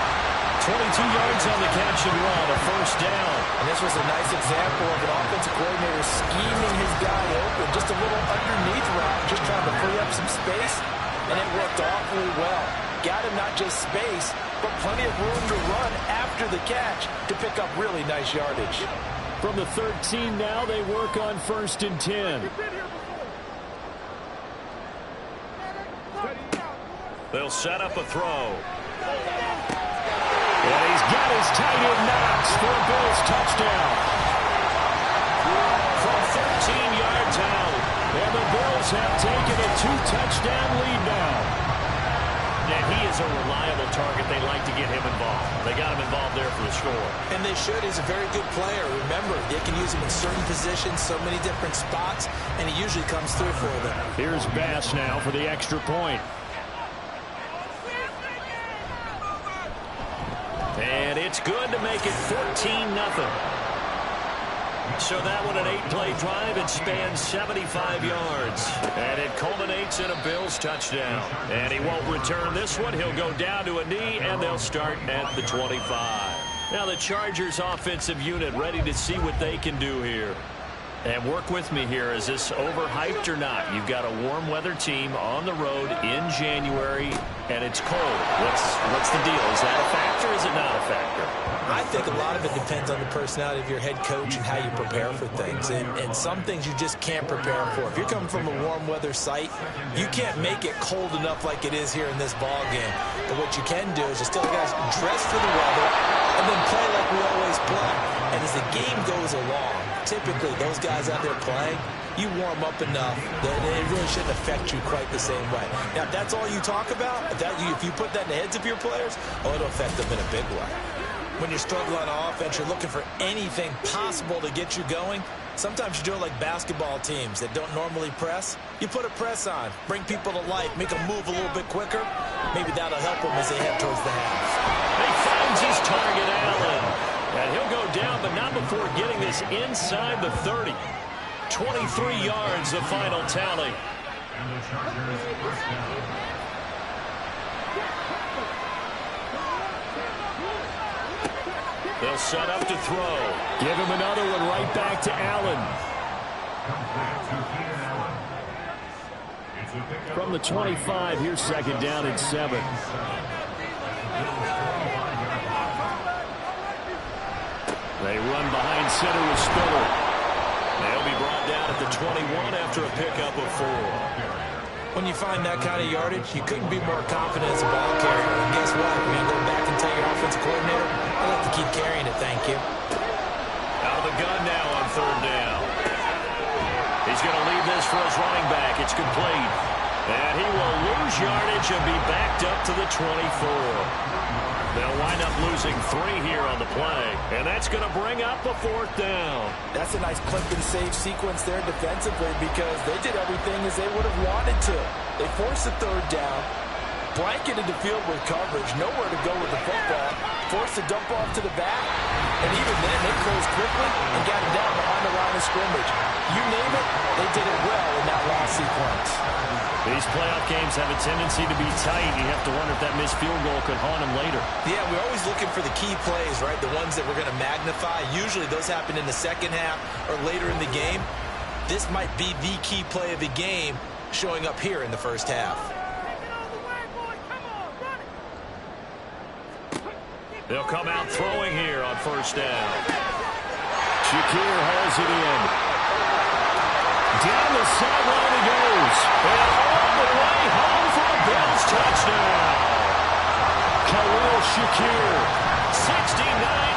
22 yards on the catch and run, a 1st down. And this was a nice example of an offensive coordinator scheming his guy open. Just a little underneath route, just trying to free up some space. And it worked awfully well. Got him not just space, but plenty of room to run after the catch to pick up really nice yardage. From the 13 now, they work on 1st and 10. They'll set up a throw. And he's got his tight end Knox for a Bills touchdown. From 13 yards out. And the Bills have taken a 2-touchdown lead now. And he is a reliable target. They like to get him involved. They got him involved there for the score. And they should. He's a very good player. Remember, they can use him in certain positions, so many different spots, and he usually comes through for them. Here's Bass now for the extra point. And it's good to make it 14-0. So that one an 8-play drive. It spans 75 yards. And it culminates in a Bills touchdown. And he won't return this one. He'll go down to a knee, and they'll start at the 25. Now the Chargers offensive unit ready to see what they can do here. And work with me here. Is this overhyped or not? You've got a warm weather team on the road in January, and it's cold. What's the deal? Is that a factor or is it not a factor? I think a lot of it depends on the personality of your head coach and how you prepare for things. And some things you just can't prepare for. If you're coming from a warm weather site, you can't make it cold enough like it is here in this ball game. But what you can do is just tell the guys, dress for the weather and then play like we always play. And as the game goes along, typically those guys out there playing, you warm up enough that it really shouldn't affect you quite the same way. Now, if that's all you talk about, if you put that in the heads of your players, it'll affect them in a big way. When you're struggling on offense, you're looking for anything possible to get you going. Sometimes you do it like basketball teams that don't normally press. You put a press on, bring people to life, make them move a little bit quicker. Maybe that'll help them as they head towards the half. He finds his target, Allen. And he'll go down, but not before getting this inside the 30. 23 yards, the final tally. They'll set up to throw. Give him another one right back to Allen. From the 25, here's second down and 7. They run behind center with Spiller. They'll be brought down at the 21 after a pickup of 4. When you find that kind of yardage, you couldn't be more confident as a ball carrier. And guess what? You're going to go back and tell your offensive coordinator, I'd like to keep carrying it, thank you. Out of the gun now on third down. He's going to leave this for his running back. It's complete. And he will lose yardage and be backed up to the 24. They'll wind up losing 3 here on the play. And that's going to bring up a 4th down. That's a nice clip and save sequence there defensively because they did everything as they would have wanted to. They forced the 3rd down, blanketed the field with coverage, nowhere to go with the football, forced to dump off to the back, and even then they closed quickly and got it down behind the line of scrimmage. You name it, they did it well in that last sequence. These playoff games have a tendency to be tight. You have to wonder if that missed field goal could haunt them later. Yeah, we're always looking for the key plays, right? The ones that we're going to magnify. Usually those happen in the second half or later in the game. This might be the key play of the game showing up here in the first half. They'll come out throwing here on first down. Shakir hauls it in. Down the sideline he goes. And all the way home for a Bills touchdown. Khalil Shakir. 69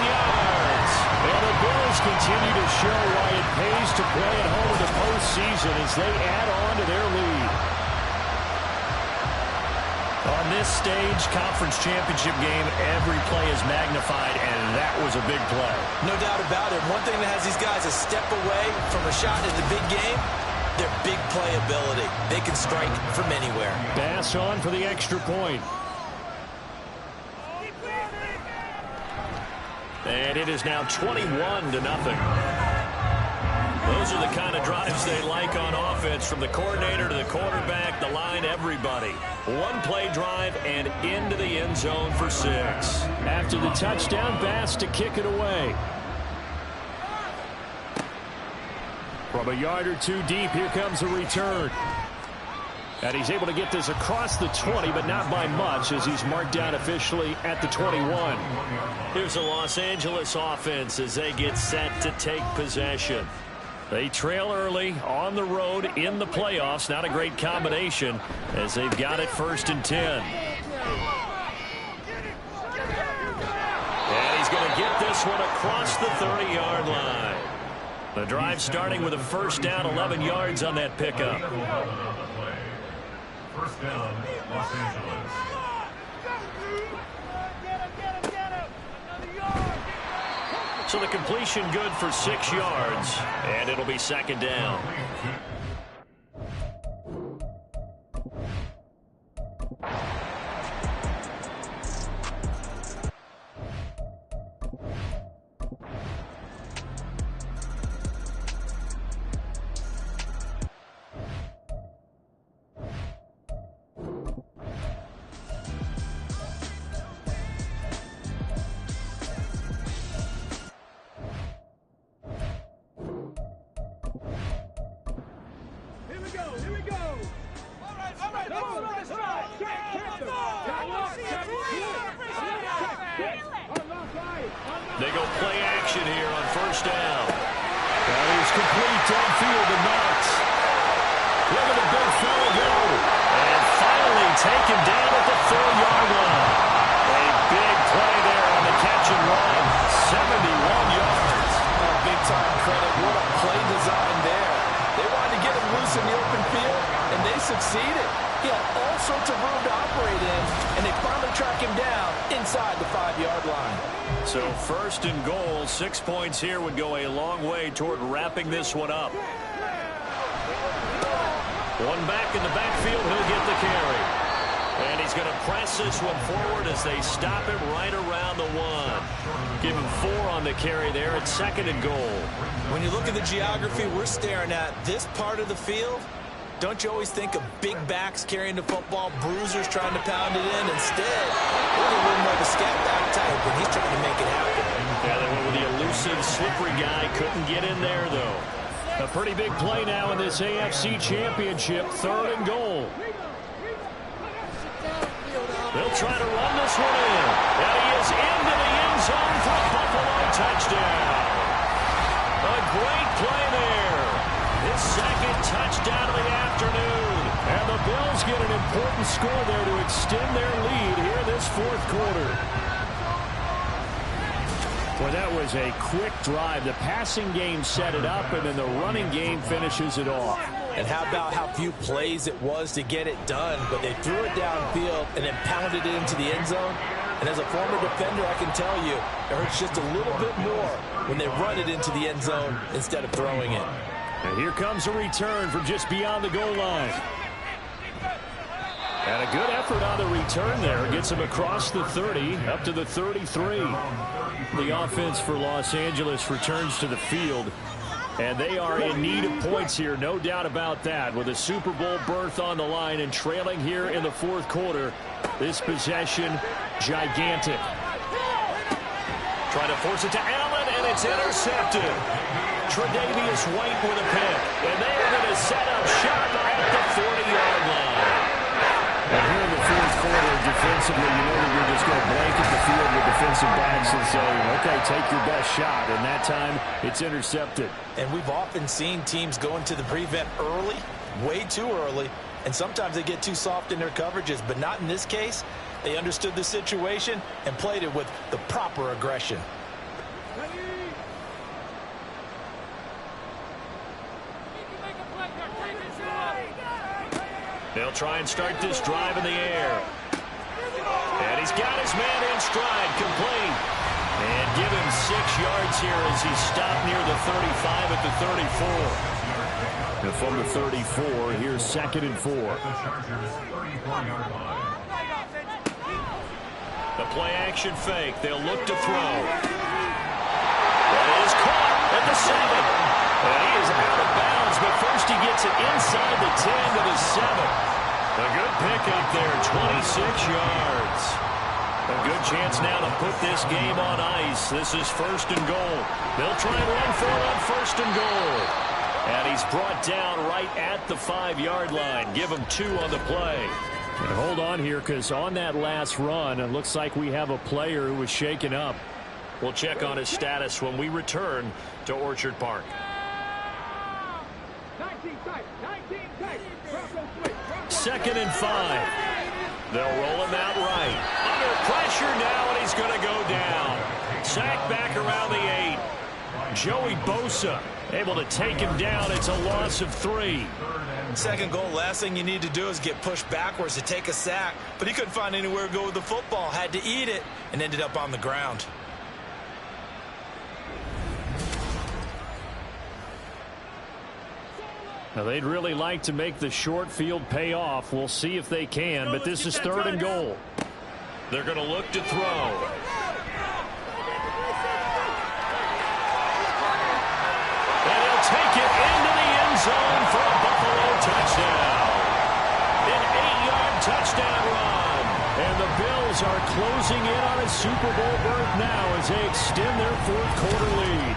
yards. And the Bills continue to show why it pays to play at home in the postseason as they add on to their lead. On this stage, conference championship game, every play is magnified, and that was a big play. No doubt about it. One thing that has these guys a step away from a shot in the big game, their big playability. They can strike from anywhere. Bass on for the extra point. And it is now 21-0. Those are the kind of drives they like on offense, from the coordinator to the quarterback, the line, everybody. One-play drive and into the end zone for 6. After the touchdown, Bass to kick it away. From a yard or 2 deep, here comes a return. And he's able to get this across the 20, but not by much, as he's marked down officially at the 21. Here's the Los Angeles offense as they get set to take possession. They trail early on the road in the playoffs. Not a great combination as they've got it 1st and 10. And he's going to get this one across the 30-yard line. The drive starting with a first down, 11 yards on that pickup. First down, Los Angeles. So the completion good for 6 yards, and it'll be 2nd down. first down. That is complete downfield to Knox. Look at the big fella go. And finally taken down at the 4-yard line. A big play there on the catch and run. 71 yards. Big time credit. What a play design there. They wanted to get him loose in the open field, and they succeeded. He had all sorts of room to operate in, and they finally track him down inside the 5-yard line. So first and goal, 6 points here would go a long way toward wrapping this one up. One back in the backfield, he'll get the carry. And he's going to press this one forward as they stop him right around the 1. Give him 4 on the carry there at second and goal. When you look at the geography we're staring at, this part of the field, don't you always think of big backs carrying the football, bruisers trying to pound it in? Instead, we're a little more of a scat back type, and he's trying to make it happen. Yeah, they went with the elusive, slippery guy. Couldn't get in there, though. A pretty big play now in this AFC Championship. Third and goal. They'll try to run this one in. And he is into the end zone for a Buffalo touchdown. A great play there. His second touchdown of the afternoon. And the Bills get an important score there to extend their lead here this fourth quarter. Well, that was a quick drive. The passing game set it up, and then the running game finishes it off. And how about how few plays it was to get it done, but they threw it downfield and then pounded it into the end zone. And as a former defender, I can tell you, it hurts just a little bit more when they run it into the end zone instead of throwing it. And here comes a return from just beyond the goal line. And a good effort on the return there. Gets him across the 30, up to the 33. The offense for Los Angeles returns to the field. And they are in need of points here, no doubt about that. With a Super Bowl berth on the line and trailing here in the fourth quarter. This possession, gigantic. Trying to force it to Allen, and it's intercepted. Tre'Davious White with a pick. And they are going to set up shop at the 40-yard line. And here in the fourth quarter, defensively, you know that you're just going to blanket the field with defensive backs and say, okay, take your best shot. And that time, it's intercepted. And we've often seen teams go into the prevent early, way too early, and sometimes they get too soft in their coverages, but not in this case. They understood the situation and played it with the proper aggression. They'll try and start this drive in the air. And he's got his man in stride, complete. And give him 6 yards here as he stopped near the 35 at the 34. And from the 34, here's second and 4. The play action fake. They'll look to throw. That is caught at the 7. And he is out of bounds, but first he gets it inside the 10 to the 7. A good pickup there, 26 yards. A good chance now to put this game on ice. This is first and goal. They'll try and run for it on first and goal. And he's brought down right at the 5-yard line. Give him 2 on the play. And hold on here, because on that last run, it looks like we have a player who was shaken up. We'll check on his status when we return to Orchard Park. 19 tight. Second and 5. They'll roll him out right. Under pressure now, and he's going to go down. Sacked back around the 8. Joey Bosa able to take him down. It's a loss of 3. Second goal, last thing you need to do is get pushed backwards to take a sack. But he couldn't find anywhere to go with the football. Had to eat it and ended up on the ground. Now, they'd really like to make the short field pay off. We'll see if they can, but this is third and goal. They're going to look to throw. And he'll take it into the end zone for a Buffalo touchdown. An 8-yard touchdown run. And the Bills are closing in on a Super Bowl berth now as they extend their fourth quarter lead.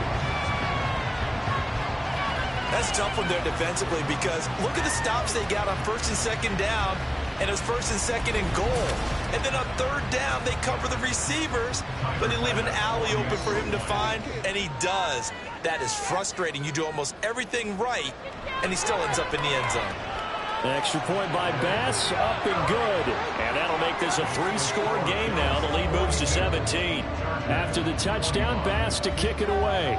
That's tough when they're defensively because look at the stops they got on first and second down, and it was 1st and 2nd and goal. And then on 3rd down, they cover the receivers, but they leave an alley open for him to find, and he does. That is frustrating. You do almost everything right, and he still ends up in the end zone. An extra point by Bass, up and good. And that'll make this a 3-score game now. The lead moves to 17. After the touchdown, Bass to kick it away.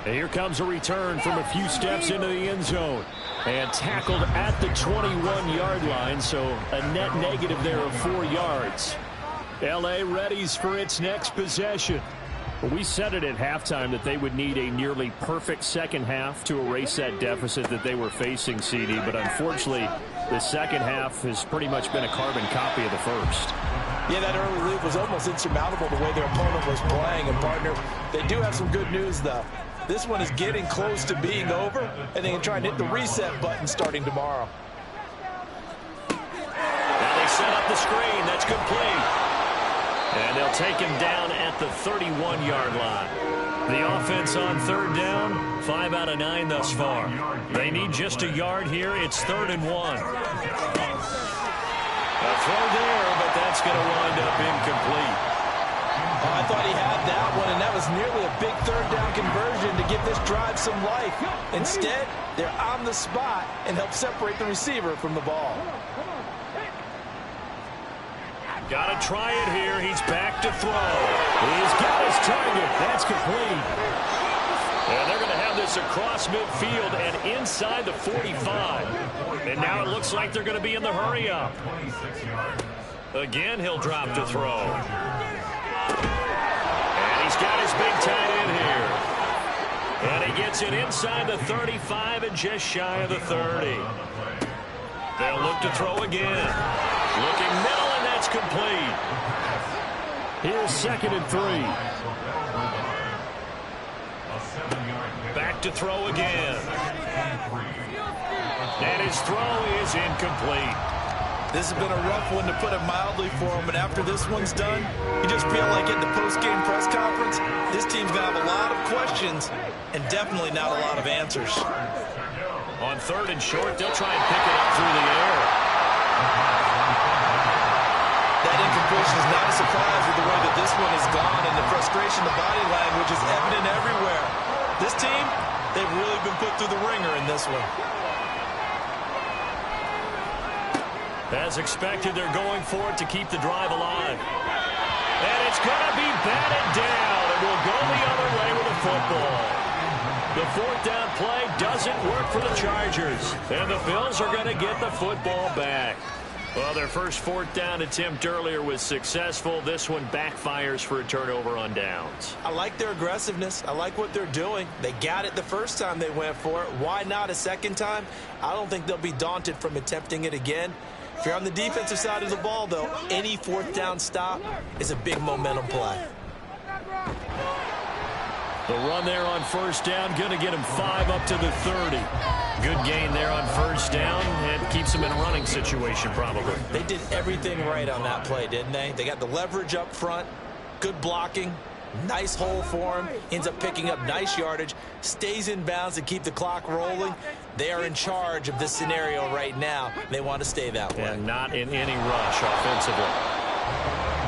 And here comes a return from a few steps into the end zone. And tackled at the 21-yard line, so a net negative there of 4 yards. L.A. readies for its next possession. We said it at halftime that they would need a nearly perfect second half to erase that deficit that they were facing, CD. But unfortunately, the second half has pretty much been a carbon copy of the first. Yeah, that early lead was almost insurmountable the way their opponent was playing. And, partner, they do have some good news, though. This one is getting close to being over, and they can try and hit the reset button starting tomorrow. Now they set up the screen. That's complete. And they'll take him down at the 31-yard line. The offense on 3rd down, 5 out of 9 thus far. They need just a yard here. It's 3rd and 1. A throw there, but that's going to wind up incomplete. I thought he had that one, and that was nearly a big 3rd down conversion to give this drive some life. Instead, they're on the spot and help separate the receiver from the ball. Got to try it here. He's back to throw. He's got his target. That's complete. And they're going to have this across midfield and inside the 45. And now it looks like they're going to be in the hurry-up. Again, he'll drop to throw. And he's got his big tight end here. And he gets it inside the 35 and just shy of the 30. They'll look to throw again. Looking middle, and that's complete. Here's 2nd and 3. Back to throw again. And his throw is incomplete. This has been a rough one, to put it mildly, for him. But after this one's done, you just feel like at the post-game press conference, this team's going to have a lot of questions and definitely not a lot of answers. On 3rd and short, they'll try and pick it up through the air. That incompletion is not a surprise with the way that this one has gone, and the frustration, the body language is evident everywhere. This team, they've really been put through the ringer in this one. As expected, they're going for it to keep the drive alive. And it's going to be batted down, and we'll go the other way with the football. The 4th down play doesn't work for the Chargers, and the Bills are going to get the football back. Well, their first 4th down attempt earlier was successful. This one backfires for a turnover on downs. I like their aggressiveness. I like what they're doing. They got it the first time they went for it. Why not a second time? I don't think they'll be daunted from attempting it again. If you're on the defensive side of the ball, though, any 4th down stop is a big momentum play. The run there on 1st down, going to get him 5 up to the 30. Good gain there on 1st down, and keeps him in a running situation probably. They did everything right on that play, didn't they? They got the leverage up front, good blocking, nice hole for him, ends up picking up nice yardage, stays in bounds to keep the clock rolling. They are in charge of this scenario right now. They want to stay that way. And not in any rush offensively.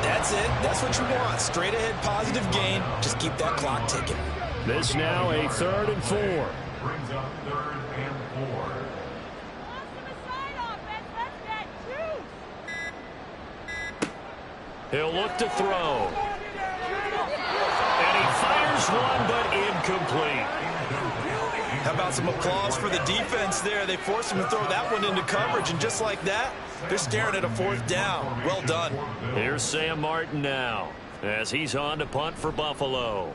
That's it. That's what you want. Straight ahead positive gain. Just keep that clock ticking. This now a 3rd and 4. Brings up 3rd and 4. He'll look to throw. And he fires one, but incomplete. How about some applause for the defense there? They forced him to throw that one into coverage, and just like that, they're staring at a 4th down. Well done. Here's Sam Martin now, as he's on to punt for Buffalo.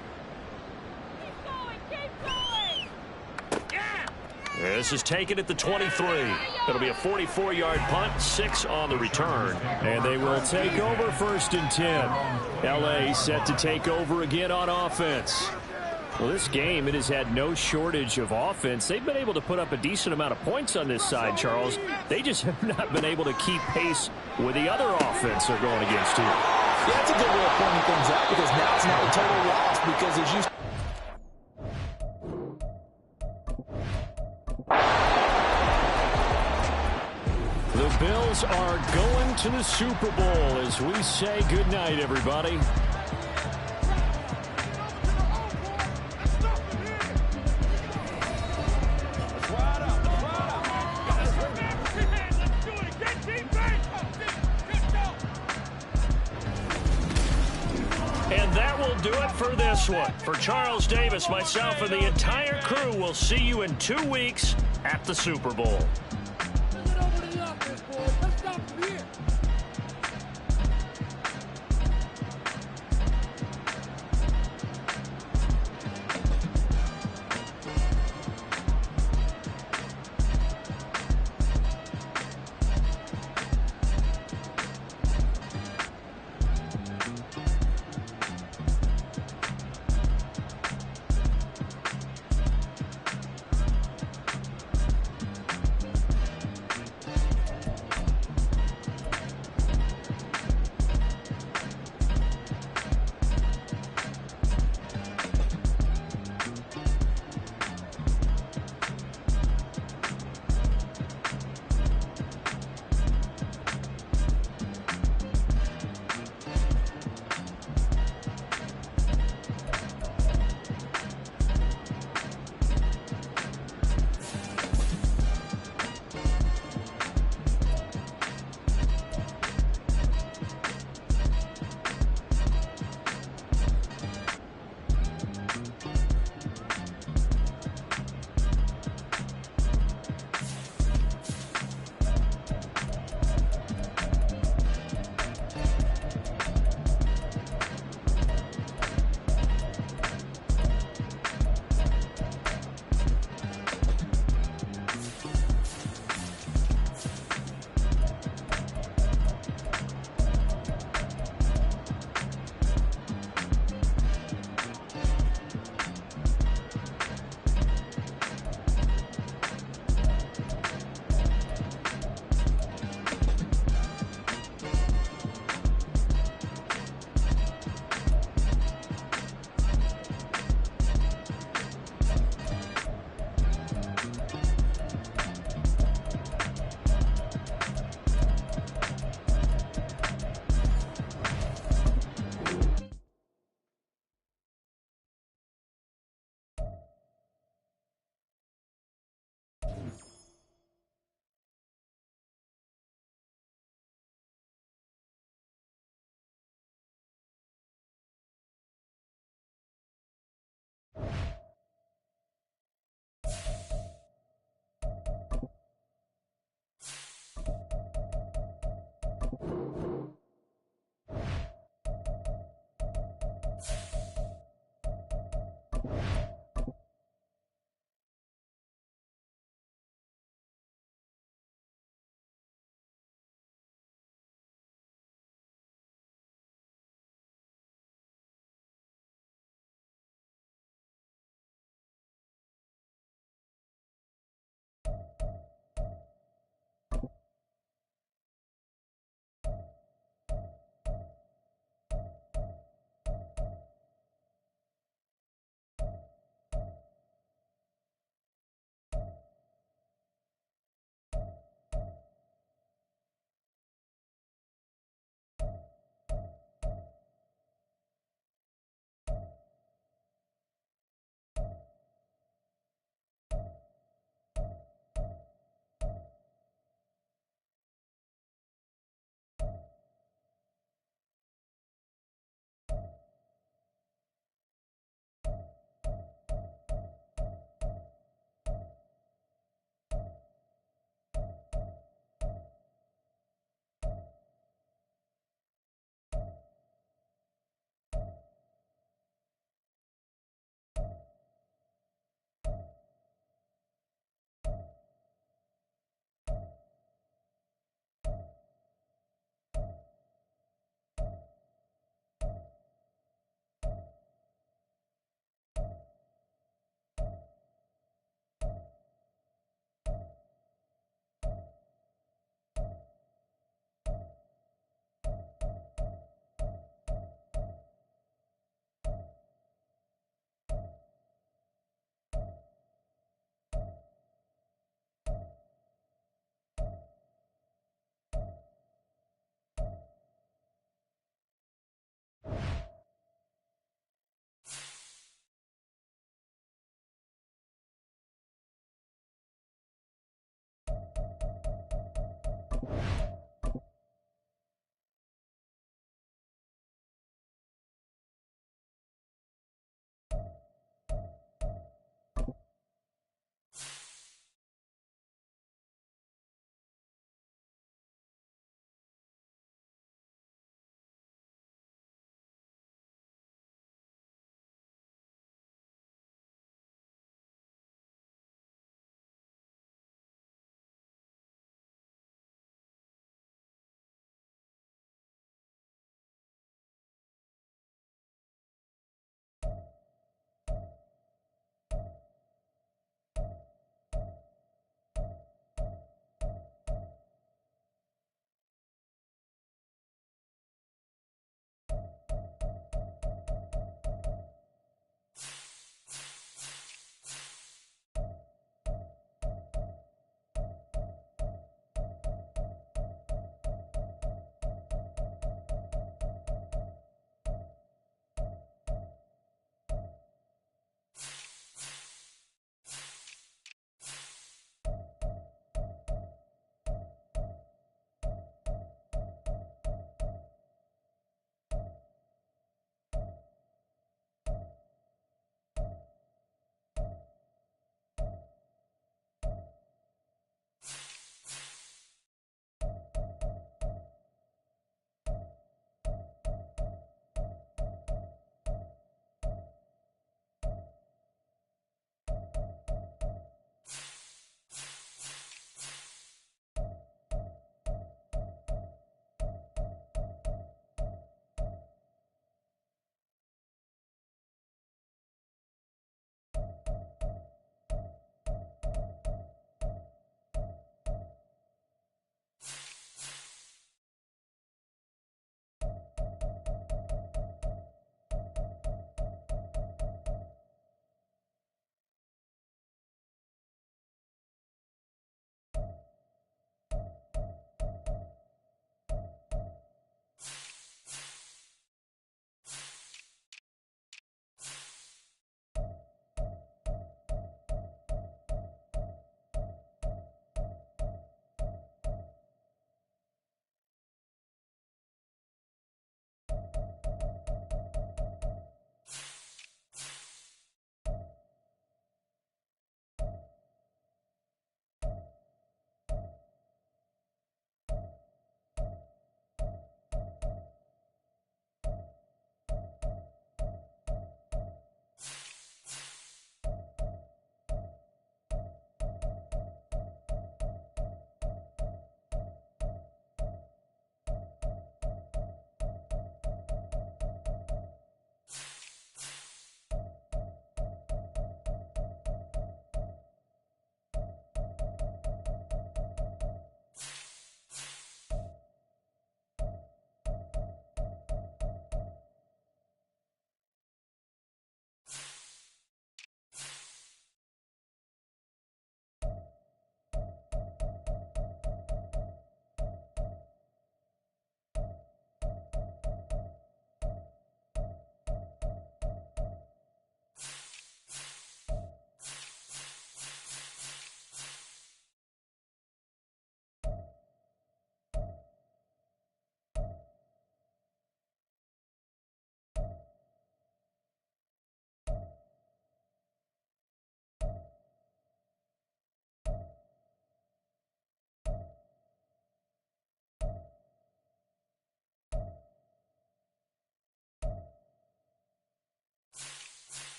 This is taken at the 23. It'll be a 44-yard punt, 6 on the return. And they will take over 1st and 10. L.A. set to take over again on offense. Well, this game, it has had no shortage of offense. They've been able to put up a decent amount of points on this side, Charles. They just have not been able to keep pace with the other offense they're going against, too. Yeah, that's a good way of pointing things out, because now it's not a total loss, because as you Bills are going to the Super Bowl as we say goodnight, everybody. And that will do it for this one. For Charles Davis, myself, and the entire crew, we'll see you in 2 weeks at the Super Bowl.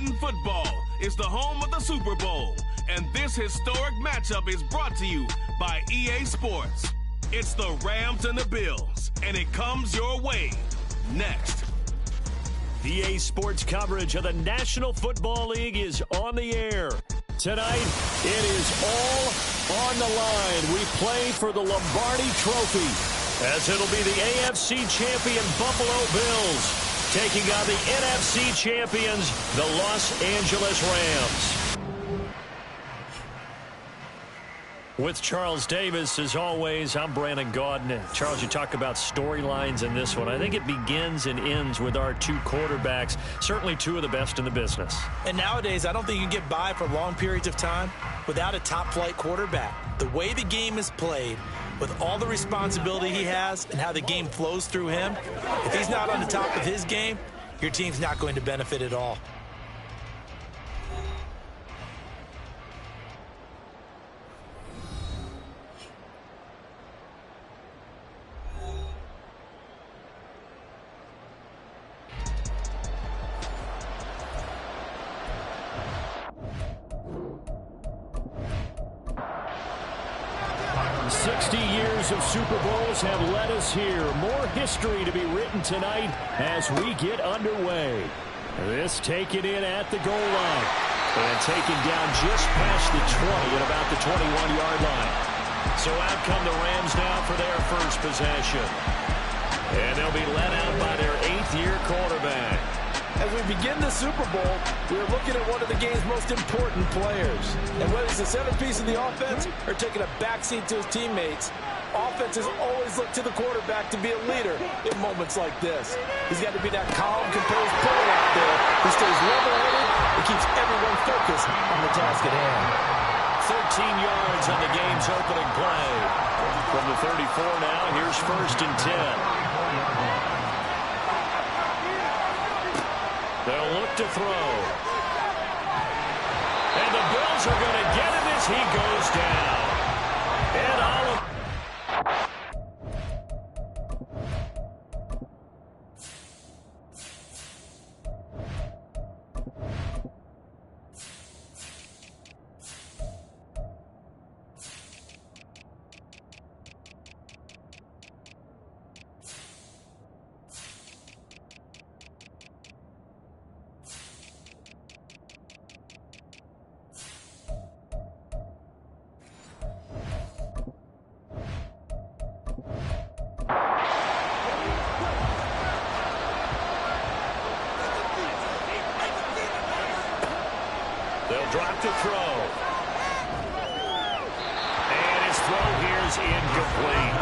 Madden Football is the home of the Super Bowl, and this historic matchup is brought to you by EA Sports. It's the Rams and the Bills, and it comes your way next. EA Sports coverage of the National Football League is on the air. Tonight, it is all on the line. We play for the Lombardi Trophy, as it'll be the AFC champion Buffalo Bills taking on the NFC champions, the Los Angeles Rams. With Charles Davis, as always, I'm Brandon Gaudin. Charles, you talk about storylines in this one. I think it begins and ends with our two quarterbacks, certainly two of the best in the business. And nowadays, I don't think you can get by for long periods of time without a top-flight quarterback. The way the game is played, with all the responsibility he has and how the game flows through him, if he's not on the top of his game, your team's not going to benefit at all. Of Super Bowls have led us here. More history to be written tonight as we get underway. This taken in at the goal line and taken down just past the 20 at about the 21-yard line. So out come the Rams now for their first possession. And they'll be led out by their 8th-year quarterback. As we begin the Super Bowl, we're looking at one of the game's most important players. And whether it's the centerpiece of the offense or taking a backseat to his teammates, offenses always look to the quarterback to be a leader in moments like this. He's got to be that calm, composed player out there who stays level-headed and keeps everyone focused on the task at hand. 13 yards on the game's opening play. From the 34 now, here's 1st and 10. They'll look to throw. And the Bills are going to get him as he goes down. And Oliver. They'll drop to throw. And his throw here is incomplete.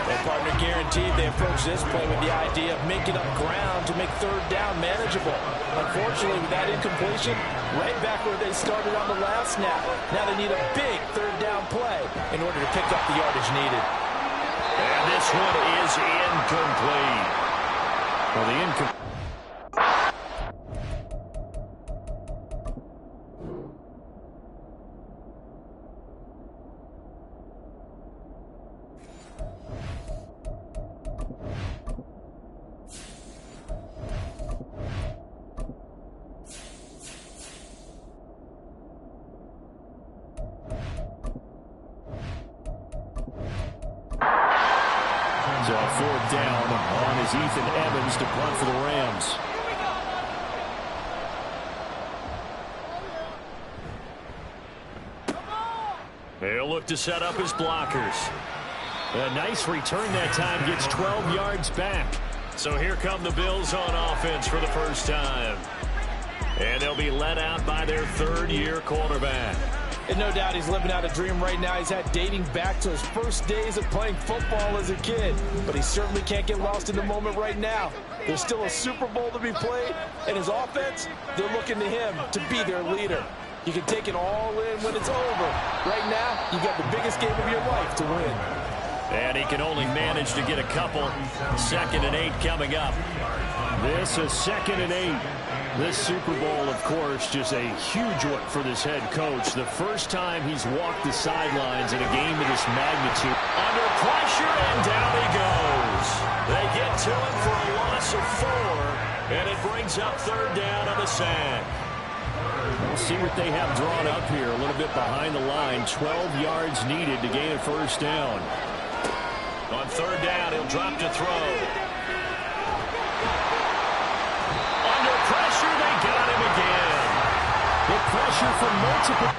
Their partner guaranteed they approach this play with the idea of making up ground to make 3rd down manageable. Unfortunately, with that incompletion, right back where they started on the last snap. Now they need a big 3rd down play in order to pick up the yardage needed. And this one is incomplete. Well, the incomplete. So 4th down on is Ethan Evans to punt for the Rams. They'll look to set up his blockers. A nice return that time, gets 12 yards back. So here come the Bills on offense for the first time. And they'll be led out by their 3rd-year quarterback. And no doubt he's living out a dream right now. He's had dating back to his first days of playing football as a kid. But he certainly can't get lost in the moment right now. There's still a Super Bowl to be played, and his offense, they're looking to him to be their leader. You can take it all in when it's over. Right now, you got the biggest game of your life to win. And he can only manage to get a couple. 2nd and 8 coming up. This is 2nd and 8. This Super Bowl, of course, just a huge one for this head coach. The first time he's walked the sidelines in a game of this magnitude. Under pressure, and down he goes. They get to him for a loss of 4, and it brings up 3rd down on the sack. We'll see what they have drawn up here. A little bit behind the line. 12 yards needed to gain a first down. On third down, he'll drop to throw. Under pressure, they got him again. The pressure from multiple.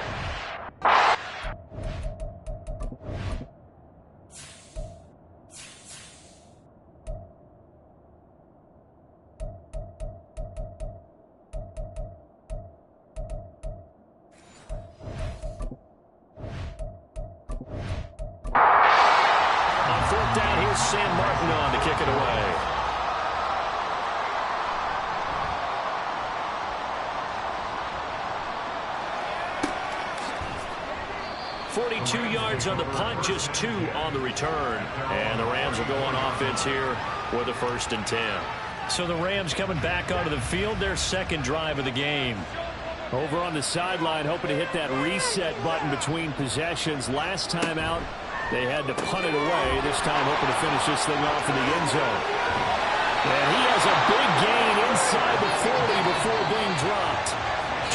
Sam Martin on to kick it away. .42 yards on the punt, just 2 on the return. And the Rams will go on offense here with a 1st and 10. So the Rams coming back onto the field, their second drive of the game. Over on the sideline, hoping to hit that reset button between possessions. Last time out, they had to punt it away. This time hoping to finish this thing off in the end zone. And he has a big gain inside the 40 before being dropped.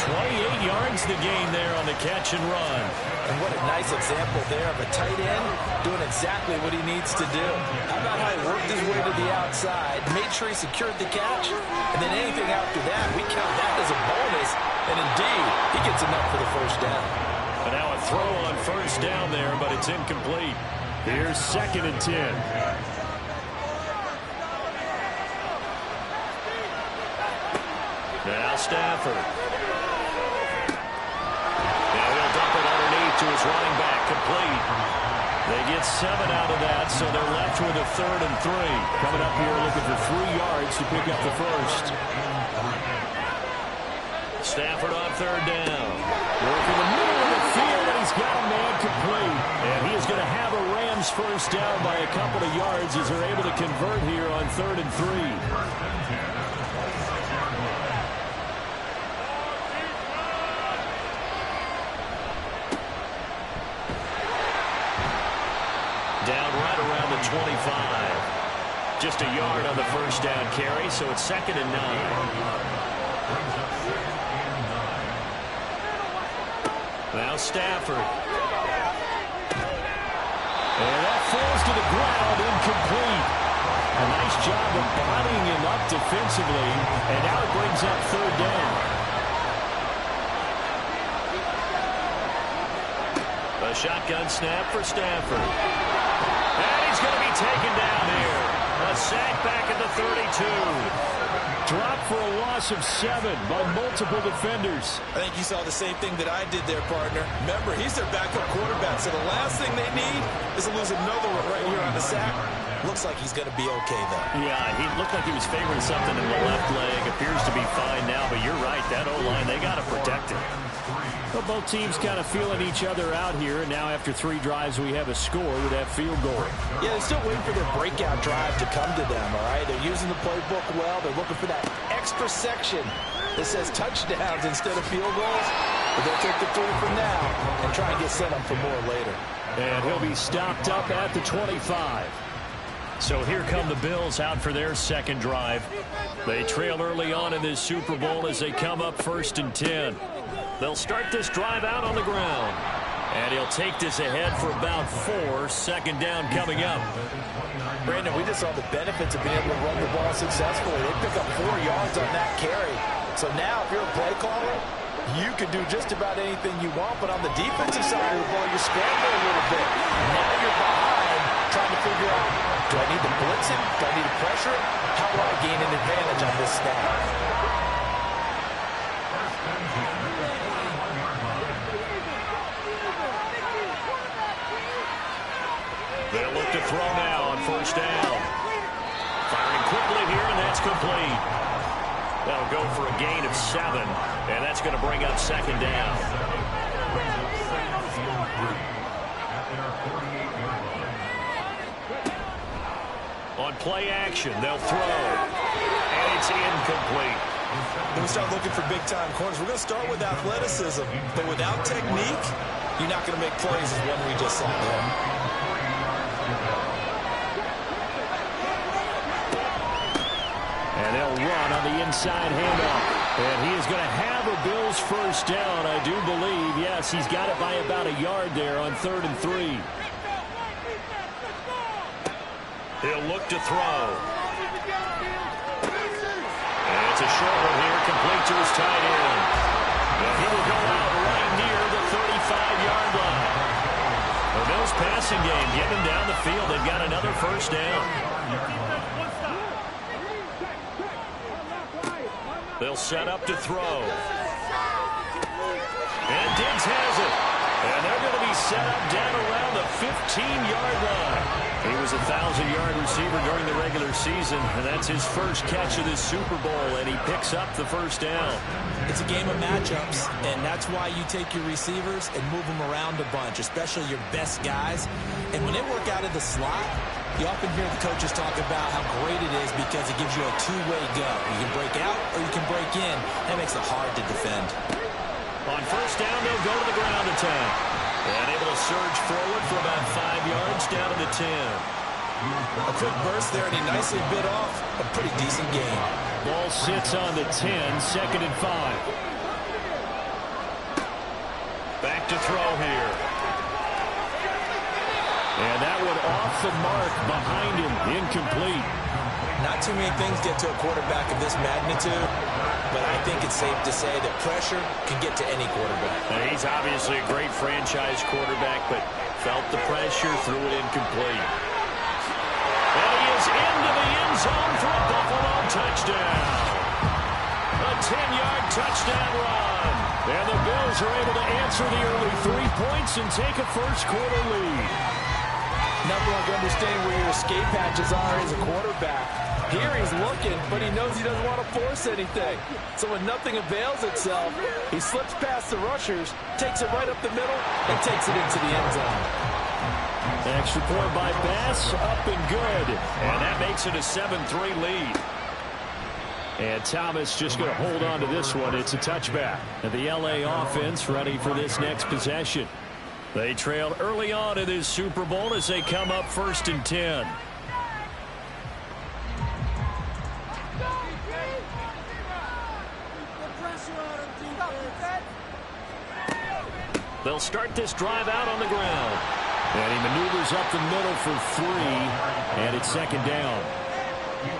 28 yards the gain there on the catch and run. And what a nice example there of a tight end doing exactly what he needs to do. How about how he worked his way to the outside, made sure he secured the catch, and then anything after that, we count that as a bonus. And indeed, he gets enough for the first down. And now a throw on first down there, but it's incomplete. Here's 2nd and 10. Now Stafford. Now he'll dump it underneath to his running back, complete. They get 7 out of that, so they're left with a 3rd and 3. Coming up here looking for 3 yards to pick up the first. Stafford on 3rd down. Working the middle of the field, and he's got a man complete. And he is going to have a Rams first down by a couple of yards as they're able to convert here on 3rd and 3. Down right around the 25. Just a yard on the first down carry, so it's 2nd and 9. Now Stafford. And that falls to the ground, incomplete. A nice job of bodying him up defensively, and now it brings up 3rd down. A shotgun snap for Stafford. And he's going to be taken down here. A sack back at the 32. Dropped for a loss of 7 by multiple defenders. I think you saw the same thing that I did there, partner. Remember, he's their backup quarterback, so the last thing they need is to lose another one right here on the sack. Looks like he's going to be okay, though. Yeah, he looked like he was favoring something in the left leg. Appears to be fine now, but you're right. That O-line, they got to protect him. Well, both teams kind of feeling each other out here, and now after 3 drives, we have a score with that field goal. Yeah, they're still waiting for their breakout drive to come to them, all right? They're using the playbook well. They're looking for that extra section that says touchdowns instead of field goals. But they'll take the 3 from now and try and get set up for more later. And he'll be stopped up at the 25. So here come the Bills out for their second drive. They trail early on in this Super Bowl as they come up 1st and 10. They'll start this drive out on the ground. And he'll take this ahead for about 4. 2nd down coming up. Brandon, we just saw the benefits of being able to run the ball successfully. They pick up 4 yards on that carry. So now if you're a play caller, you can do just about anything you want. But on the defensive side of the ball, you're scrambling a little bit. Now you're behind trying to figure out, do I need to blitz him? Do I need to pressure him? How do I gain an advantage on this snap? They'll look to throw now on 1st down. Firing quickly here, and that's complete. That'll go for a gain of 7, and that's going to bring up 2nd down. On play action, they'll throw, and it's incomplete. When we start looking for big-time corners, we're going to start with athleticism, but without technique, you're not going to make plays as one we just saw there. And they'll run on the inside handoff. And he is going to have a Bills first down, I do believe. Yes, he's got it by about a yard there on 3rd and 3. He'll look to throw. And it's a short one here, complete to his tight end. And he will go out right near the 35-yard line. The Bills passing game, getting him down the field. They've got another first down. They'll set up to throw. And Diggs has it. And they're going to be set up down around the 15-yard line. He was a 1,000-yard receiver during the regular season, and that's his first catch of this Super Bowl, and he picks up the first down. It's a game of matchups, and that's why you take your receivers and move them around a bunch, especially your best guys. And when they work out of the slot, you often hear the coaches talk about how great it is because it gives you a two-way go. You can break out or you can break in. That makes it hard to defend. On first down, they'll go to the ground attack. And able to surge forward for about 5 yards down to the 10. A quick burst there, and he nicely bit off a pretty decent gain. Ball sits on the 10, 2nd and 5. Back to throw here. And that one off the mark behind him, incomplete. Not too many things get to a quarterback of this magnitude, but I think it's safe to say that pressure can get to any quarterback. And he's obviously a great franchise quarterback, but felt the pressure, threw it incomplete. And he is into the end zone for a Buffalo touchdown. A 10-yard touchdown run. And the Bills are able to answer the early 3 points and take a first-quarter lead. Nothing like understanding where your escape hatches are as a quarterback. Here he's looking, but he knows he doesn't want to force anything. So when nothing avails itself, he slips past the rushers, takes it right up the middle, and takes it into the end zone. Extra point by Bass, up and good. And that makes it a 7-3 lead. And Thomas just going to hold on to this one. It's a touchback. And the LA offense ready for this next possession. They trailed early on in this Super Bowl as they come up 1st and 10. They'll start this drive out on the ground. And he maneuvers up the middle for 3, and it's 2nd down.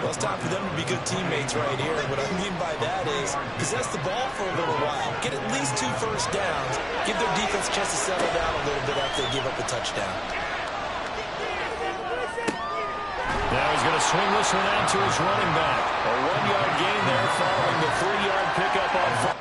Well, it's time for them to be good teammates right here. What I mean by that is possess the ball for a little while. Get at least 2 first downs. Give their defense a chance to settle down a little bit after they give up the touchdown. Now he's going to swing this one out to his running back. A 1-yard gain there following the 3-yard pickup on front.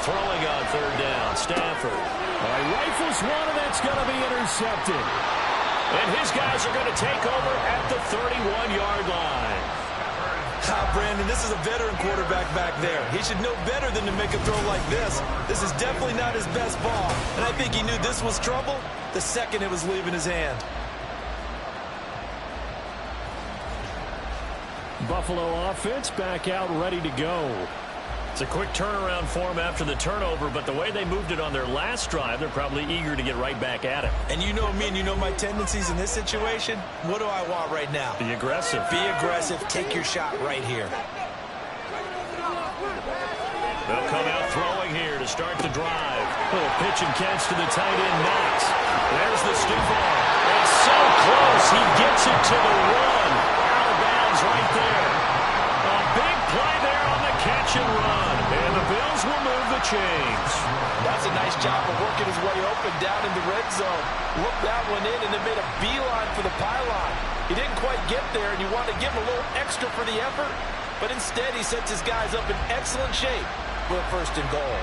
Throwing on third down, Stafford. Rifles one, and that's going to be intercepted. And his guys are going to take over at the 31-yard line. Brandon, this is a veteran quarterback back there. He should know better than to make a throw like this. This is definitely not his best ball. And I think he knew this was trouble the second it was leaving his hand. Buffalo offense back out ready to go. It's a quick turnaround for them after the turnover, but the way they moved it on their last drive, they're probably eager to get right back at it. And you know me and you know my tendencies in this situation. What do I want right now? Be aggressive. Be aggressive. Take your shot right here. They'll come out throwing here to start the drive. Little pitch and catch to the tight end, Knox. There's the stiff arm. It's so close. He gets it to the one. Out of bounds right there. A big play there on the catch and run. And the Bills will move the chains. That's a nice job of working his way open down in the red zone. Looked that one in and then made a beeline for the pylon. He didn't quite get there, and you want to give him a little extra for the effort, but instead he sets his guys up in excellent shape for a first and goal.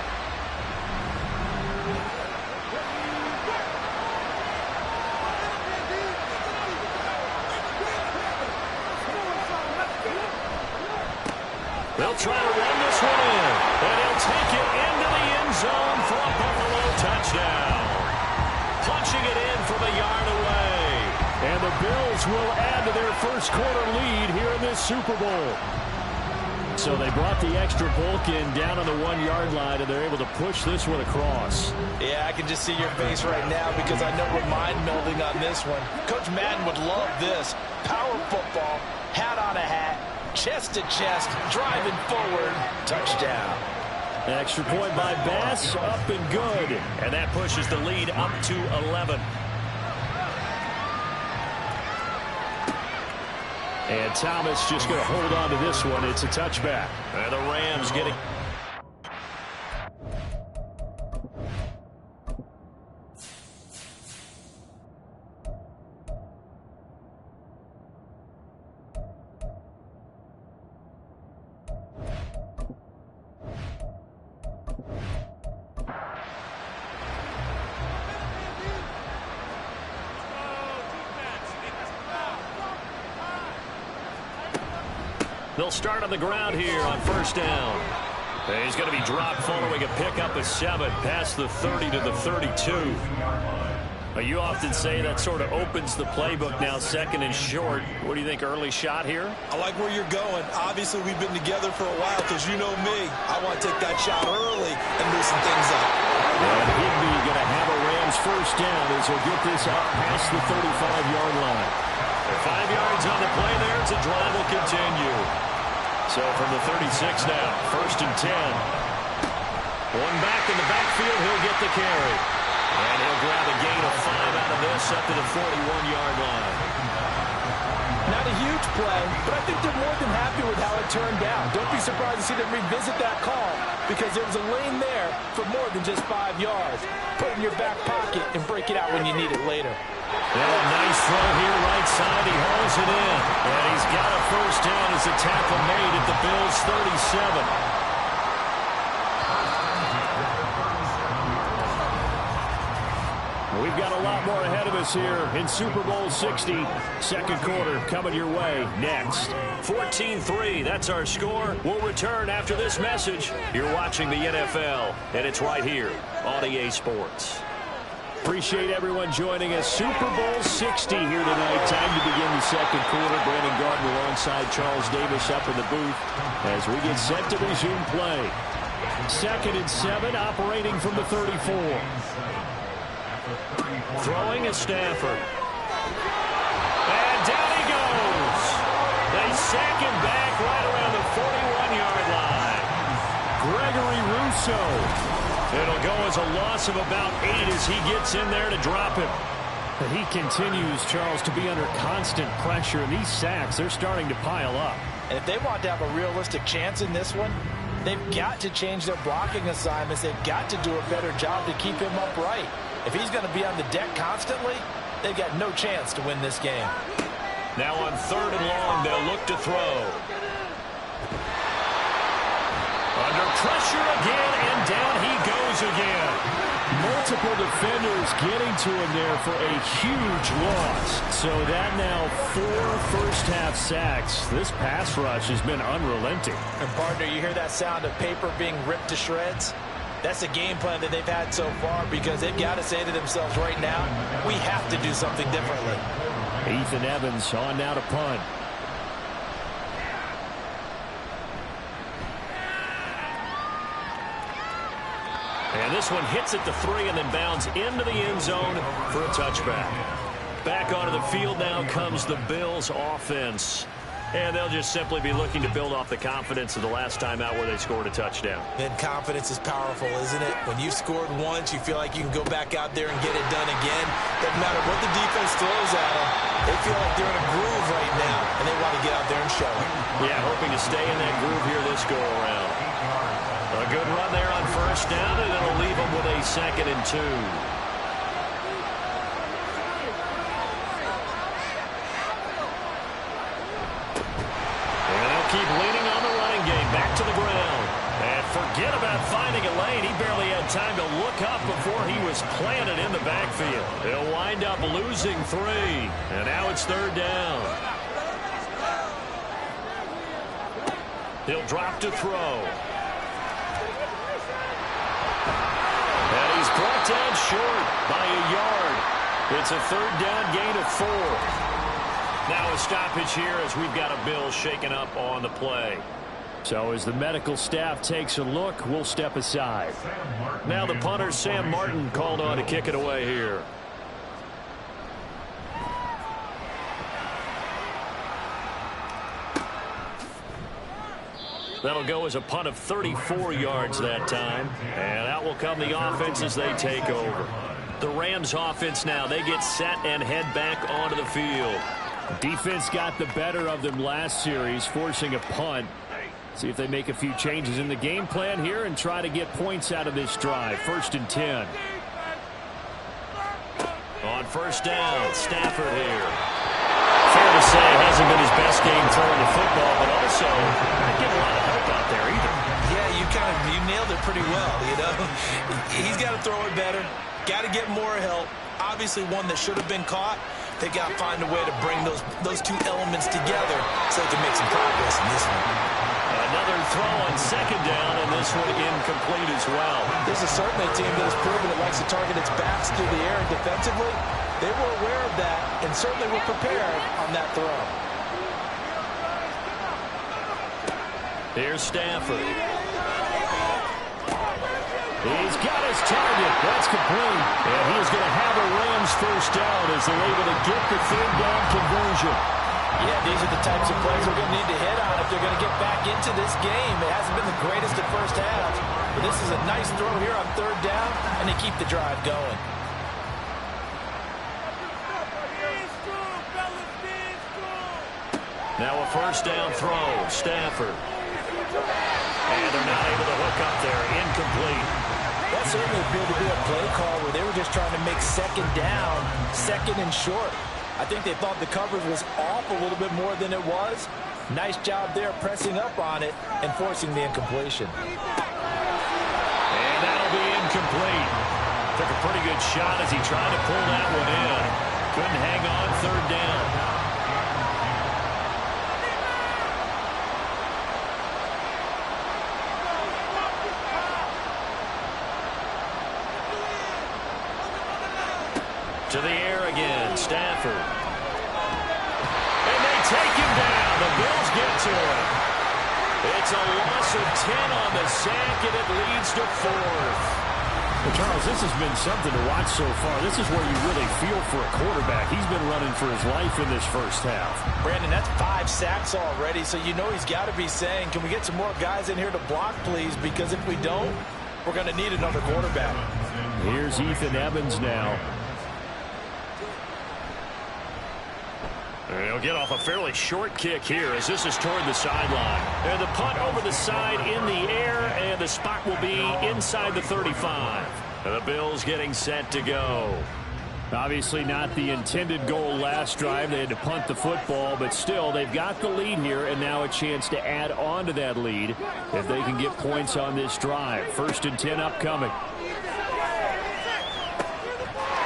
They'll try to run this one in, and he'll take it into the end zone for a Buffalo touchdown. Punching it in from a yard away. And the Bills will add to their first quarter lead here in this Super Bowl. So they brought the extra bulk in down on the 1-yard line, and they're able to push this one across. Yeah, I can just see your face right now because I know we're mind melding on this one. Coach Madden would love this. Power football, hat on a hat, chest to chest, driving forward, touchdown. Extra point by Bass, up and good. And that pushes the lead up to 11. And Thomas just going to hold on to this one. It's a touchback. And the Rams getting... They'll start on the ground here on first down. He's going to be dropped following a pickup of 7 past the 30 to the 32. You often say that sort of opens the playbook now, second and short. What do you think, early shot here? I like where you're going. Obviously, we've been together for a while because you know me. I want to take that shot early and loosen things up. And Higbee going to have a Rams first down as he'll get this out past the 35-yard line. 5 yards on the play there. It's a drive will continue. So from the 36 now, first and 10. One back in the backfield, he'll get the carry. And he'll grab a gain of 5 out of this up to the 41-yard line. Not a huge play, but I think they're more than happy with how it turned out. Don't be surprised to see them revisit that call because there was a lane there for more than just 5 yards. Put it in your back pocket and break it out when you need it later. And a nice throw here right side. He hauls it in. And he's got a first down as a tackle made at the Bills' 37. We've got a lot more ahead of us here in Super Bowl 60. Second quarter coming your way next. 14-3, that's our score. We'll return after this message. You're watching the NFL, and it's right here on EA Sports. Appreciate everyone joining us. Super Bowl 60 here tonight. Time to begin the second quarter. Brandon Gardner alongside Charles Davis up in the booth as we get set to resume play. 2nd and 7, operating from the 34. Throwing is Stafford. And down he goes. They sack him back right around the 41-yard line. Gregory Rousseau. It'll go as a loss of about 8 as he gets in there to drop him. He continues, Charles, to be under constant pressure, and these sacks, they're starting to pile up. And if they want to have a realistic chance in this one, they've got to change their blocking assignments. They've got to do a better job to keep him upright. If he's going to be on the deck constantly, they've got no chance to win this game. Now on 3rd and long, they'll look to throw. Under pressure again, and down he goes again. Multiple defenders getting to him there for a huge loss. So that now 4 first-half sacks. This pass rush has been unrelenting. And, partner, you hear that sound of paper being ripped to shreds? That's a game plan that they've had so far because they've got to say to themselves right now, we have to do something differently. Ethan Evans on now to punt. And this one hits at the 3 and then bounds into the end zone for a touchback. Back onto the field now comes the Bills offense. And they'll just simply be looking to build off the confidence of the last time out where they scored a touchdown. Then confidence is powerful, isn't it? When you've scored once, you feel like you can go back out there and get it done again. Doesn't matter what the defense throws at them. They feel like they're in a groove right now, and they want to get out there and show it. Yeah, hoping to stay in that groove here this go-around. A good run there on first down, and it'll leave them with a 2nd and 2. Keep leaning on the running game. Back to the ground. And forget about finding a lane. He barely had time to look up before he was planted in the backfield. He'll wind up losing 3. And now it's 3rd down. He'll drop to throw. And he's brought down short by a yard. It's a 3rd down gain of 4. Now a stoppage here as we've got a Bill shaken up on the play. So as the medical staff takes a look, we'll step aside. Now the punter, Sam Martin, called on to kick it away here. That'll go as a punt of 34 yards that time. And out will come the offense as they take over. The Rams offense now, they get set and head back onto the field. Defense got the better of them last series, forcing a punt. See if they make a few changes in the game plan here and try to get points out of this drive. 1st and 10. On first down, Stafford here. Fair to say, it hasn't been his best game throwing the football, but also not getting a lot of help out there either. Yeah, you nailed it pretty well, you know. He's got to throw it better. Got to get more help. Obviously one that should have been caught. They got to find a way to bring those 2 elements together so they can make some progress in this one. Another throw on 2nd down, and this one incomplete as well. This is certainly a team that has proven it likes to target its backs through the air and defensively. They were aware of that and certainly were prepared on that throw. Here's Stafford. He's got his target. That's complete. And he's going to have a Rams first down as they're able to get the 3rd down conversion. Yeah, these are the types of plays they're going to need to hit on if they're going to get back into this game. It hasn't been the greatest at first half, but this is a nice throw here on 3rd down, and they keep the drive going. Now a first down throw. Stafford. And they're not able to hook up there. Incomplete. That certainly appeared to be a play call where they were just trying to make 2nd down, 2nd and short. I think they thought the coverage was off a little bit more than it was. Nice job there pressing up on it and forcing the incompletion. And that'll be incomplete. Took a pretty good shot as he tried to pull that one in. Couldn't hang on 3rd down. To the air again, Stafford. And they take him down. The Bills get to him. It's a loss of 10 on the sack, and it leads to 4th. Well, Charles, this has been something to watch so far. This is where you really feel for a quarterback. He's been running for his life in this first half. Brandon, that's 5 sacks already, so you know he's got to be saying, can we get some more guys in here to block, please? Because if we don't, we're going to need another quarterback. Here's Ethan Evans now. And he'll get off a fairly short kick here as this is toward the sideline. And the punt over the side in the air, and the spot will be inside the 35. And the Bills getting set to go. Obviously not the intended goal last drive. They had to punt the football, but still, they've got the lead here, and now a chance to add on to that lead if they can get points on this drive. 1st and 10 upcoming.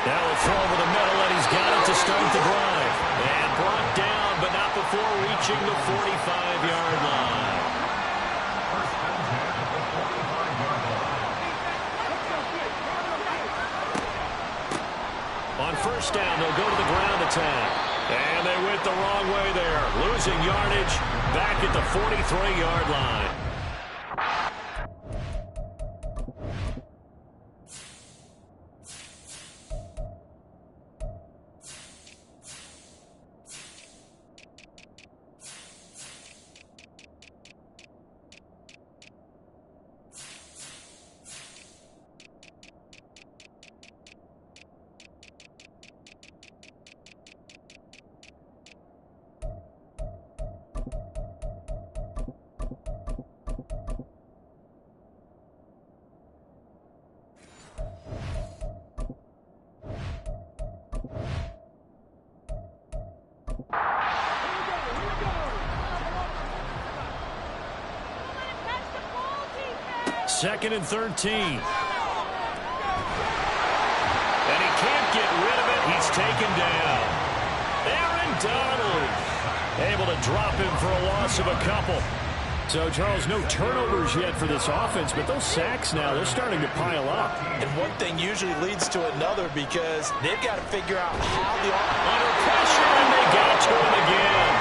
That will throw over the middle, and he's got it to start the drive. And brought down, but not before reaching the 45-yard line. On 1st down, they'll go to the ground attack. And they went the wrong way there. Losing yardage back at the 43-yard line. Second and 13. And he can't get rid of it. He's taken down. Aaron Donald able to drop him for a loss of a couple. So, Charles, no turnovers yet for this offense, but those sacks now, they're starting to pile up. And one thing usually leads to another because they've got to figure out how the under pressure, and they got to him again.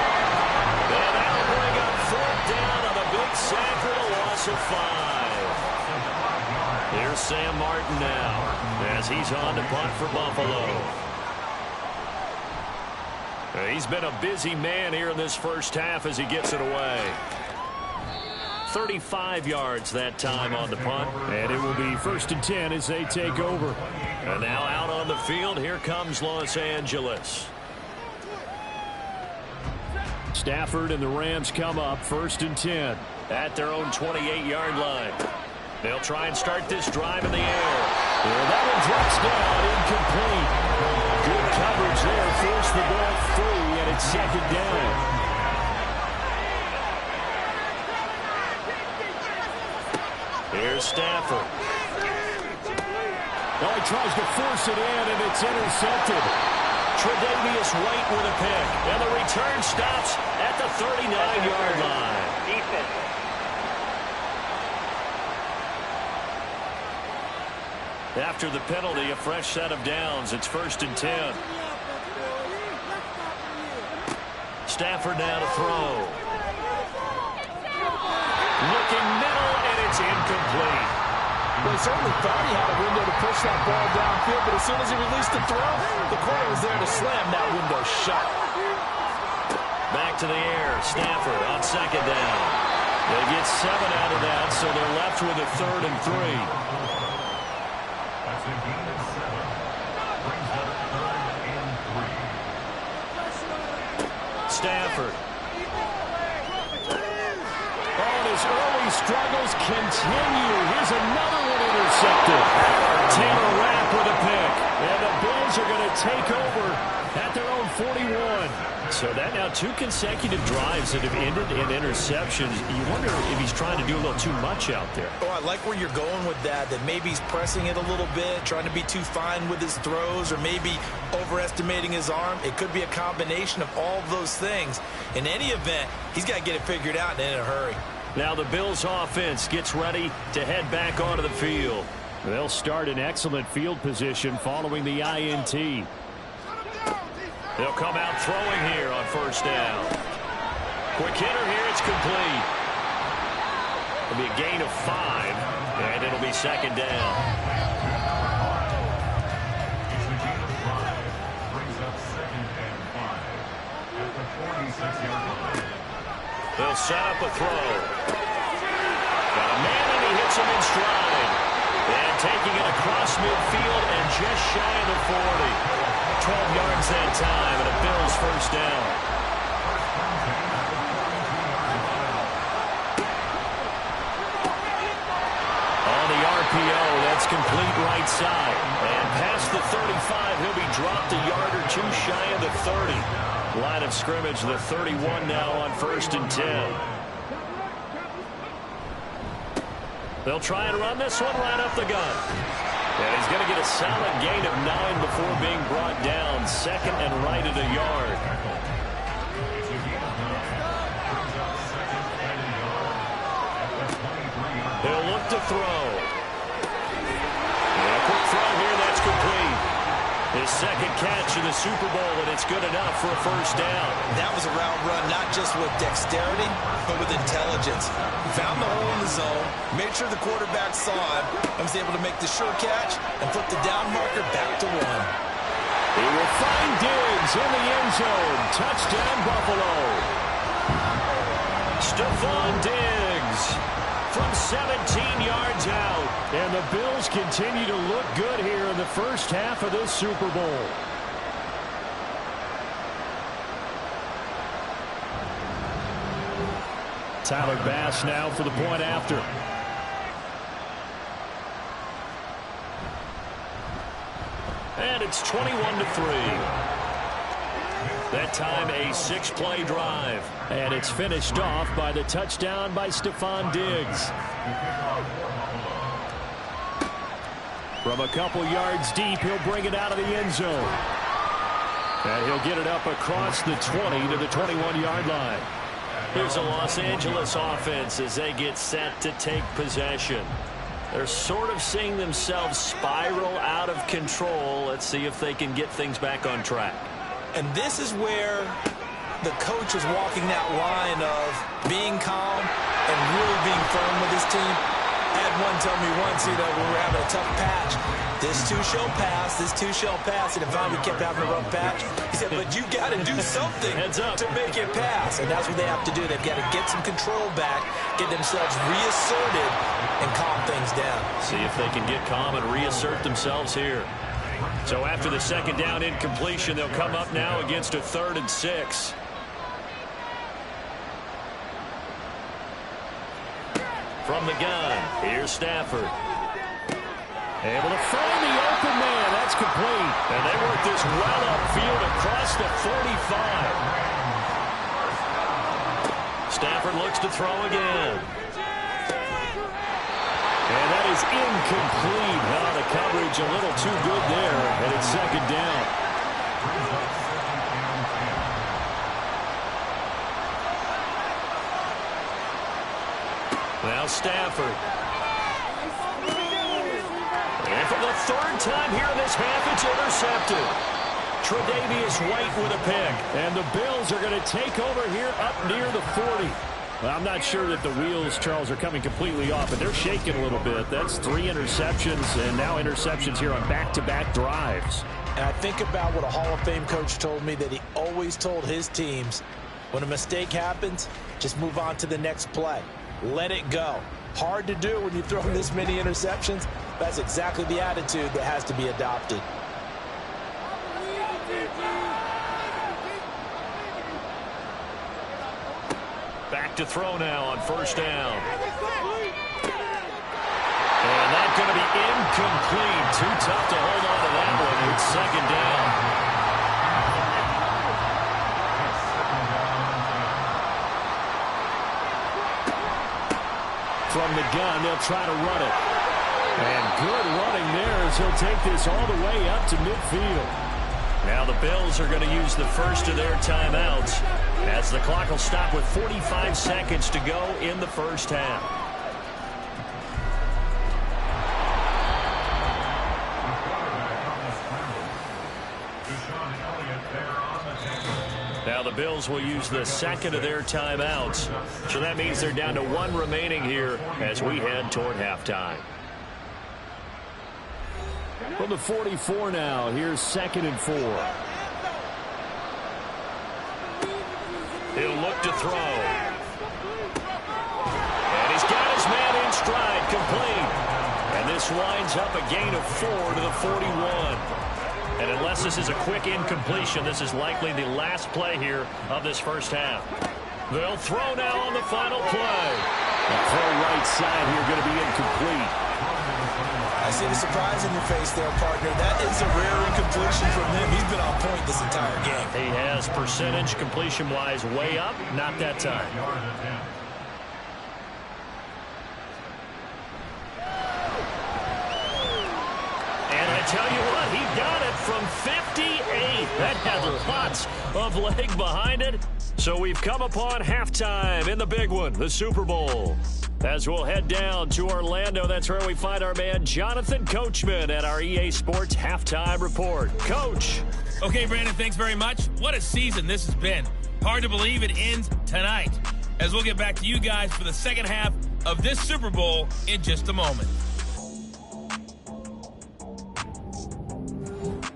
And that'll bring up 4th down on the big sack for the loss of 5. Here's Sam Martin now as he's on to punt for Buffalo. He's been a busy man here in this first half as he gets it away. 35 yards that time on the punt. And it will be 1st and 10 as they take over. And now out on the field, here comes Los Angeles. Stafford and the Rams come up 1st and 10 at their own 28-yard line. They'll try and start this drive in the air. And that one drops down, incomplete. Good coverage there, forced the ball free, and it's 2nd down. Here's Stafford. Oh, he tries to force it in, and it's intercepted. Tre'Davious White with a pick, and the return stops at the 39-yard line. Defense. After the penalty, a fresh set of downs. It's 1st and 10. Stafford now to throw. Looking middle, and it's incomplete. Well, he certainly thought he had a window to push that ball downfield, but as soon as he released the throw, the corner was there to slam that window shut. Back to the air. Stafford on 2nd down. They get 7 out of that, so they're left with a 3rd and 3. Stafford. Oh, his early struggles continue. Here's another one intercepted. Taylor Rapp with a pick. And the Bills are going to take over at their own 41. So that now 2 consecutive drives that have ended in interceptions. You wonder if he's trying to do a little too much out there. Oh, I like where you're going with that maybe he's pressing it a little bit, trying to be too fine with his throws, or maybe overestimating his arm. It could be a combination of all of those things. In any event, he's got to get it figured out and in a hurry. Now the Bills offense gets ready to head back onto the field. They'll start in excellent field position following the INT. They'll come out throwing here on 1st down. Quick hitter here, it's complete. It'll be a gain of 5, and it'll be 2nd down. Brings up 2nd and 5 at the 46-yard line. They'll set up a throw. Got a man, and he hits him in stride. And taking it across midfield and just shy of the 40. 12 yards that time, and a Bills 1st down. On the RPO, that's complete right side. And past the 35. He'll be dropped a yard or two shy of the 30. Line of scrimmage, the 31 now on 1st and 10. They'll try and run this one right up the gut. And he's going to get a solid gain of 9 before being brought down. 2nd and right at a yard. He'll look to throw. And a quick throw here, that's complete. His 2nd catch in the Super Bowl, and it's good enough for a 1st down. That was a route run, not just with dexterity, but with intelligence. Found the hole in the zone, made sure the quarterback saw him, and was able to make the sure catch and flip the down marker back to 1. He will find Diggs in the end zone. Touchdown, Buffalo. Stephon Diggs from 17 yards out. And the Bills continue to look good here in the first half of this Super Bowl. Tyler Bass now for the point after. And it's 21-3. That time a 6-play drive. And it's finished off by the touchdown by Stephon Diggs. From a couple yards deep, he'll bring it out of the end zone. And he'll get it up across the 20 to the 21-yard line. Here's a Los Angeles offense as they get set to take possession. They're sort of seeing themselves spiral out of control. Let's see if they can get things back on track. And this is where the coach is walking that line of being calm and really being firm with his team. I had one tell me once, when we were having a tough patch, this too shall pass, this too shall pass. And if we kept having a rough patch, he said, but you got to do something to make it pass. And that's what they have to do. They've got to get some control back, get themselves reasserted, and calm things down. See if they can get calm and reassert themselves here. So after the 2nd down incompletion, they'll come up now against a 3rd and 6. From the gun, here's Stafford. Able to find the open man. That's complete. And they work this well upfield across the 45. Stafford looks to throw again. And that is incomplete. Now the coverage a little too good there, and it's 2nd down. Now Stafford. And for the 3rd time here in this half, it's intercepted. Tre'Davious White with a pick. And the Bills are going to take over here up near the 40. Well, I'm not sure that the wheels, Charles, are coming completely off, but they're shaking a little bit. That's 3 interceptions, and now interceptions here on back-to-back drives. And I think about what a Hall of Fame coach told me, that he always told his teams, when a mistake happens, just move on to the next play. Let it go. Hard to do when you throw this many interceptions. That's exactly the attitude that has to be adopted. Back to throw now on 1st down. And that's going to be incomplete. Too tough to hold on to that one. It's 2nd down. From the gun, they'll try to run it. And good running there as he'll take this all the way up to midfield. Now the Bills are going to use the first of their timeouts as the clock will stop with 45 seconds to go in the first half. Now the Bills will use the 2nd of their timeouts. So that means they're down to 1 remaining here as we head toward halftime. From the 44 now, here's 2nd and 4. He'll look to throw. And he's got his man in stride, complete. And this winds up a gain of 4 to the 41. And unless this is a quick incompletion, this is likely the last play here of this first half. They'll throw now on the final play. The throw right side here going to be incomplete. I see the surprise in your face there, partner. That is a rare incompletion from him. He's been on point this entire game. He has percentage completion-wise way up. Not that time. And I tell you what, he got it from 58. That had lots of leg behind it. So we've come upon halftime in the big one, the Super Bowl. As we'll head down to Orlando, that's where we find our man Jonathan Coachman at our EA Sports Halftime Report. Coach. Okay, Brandon, thanks very much. What a season this has been. Hard to believe it ends tonight. As we'll get back to you guys for the second half of this Super Bowl in just a moment.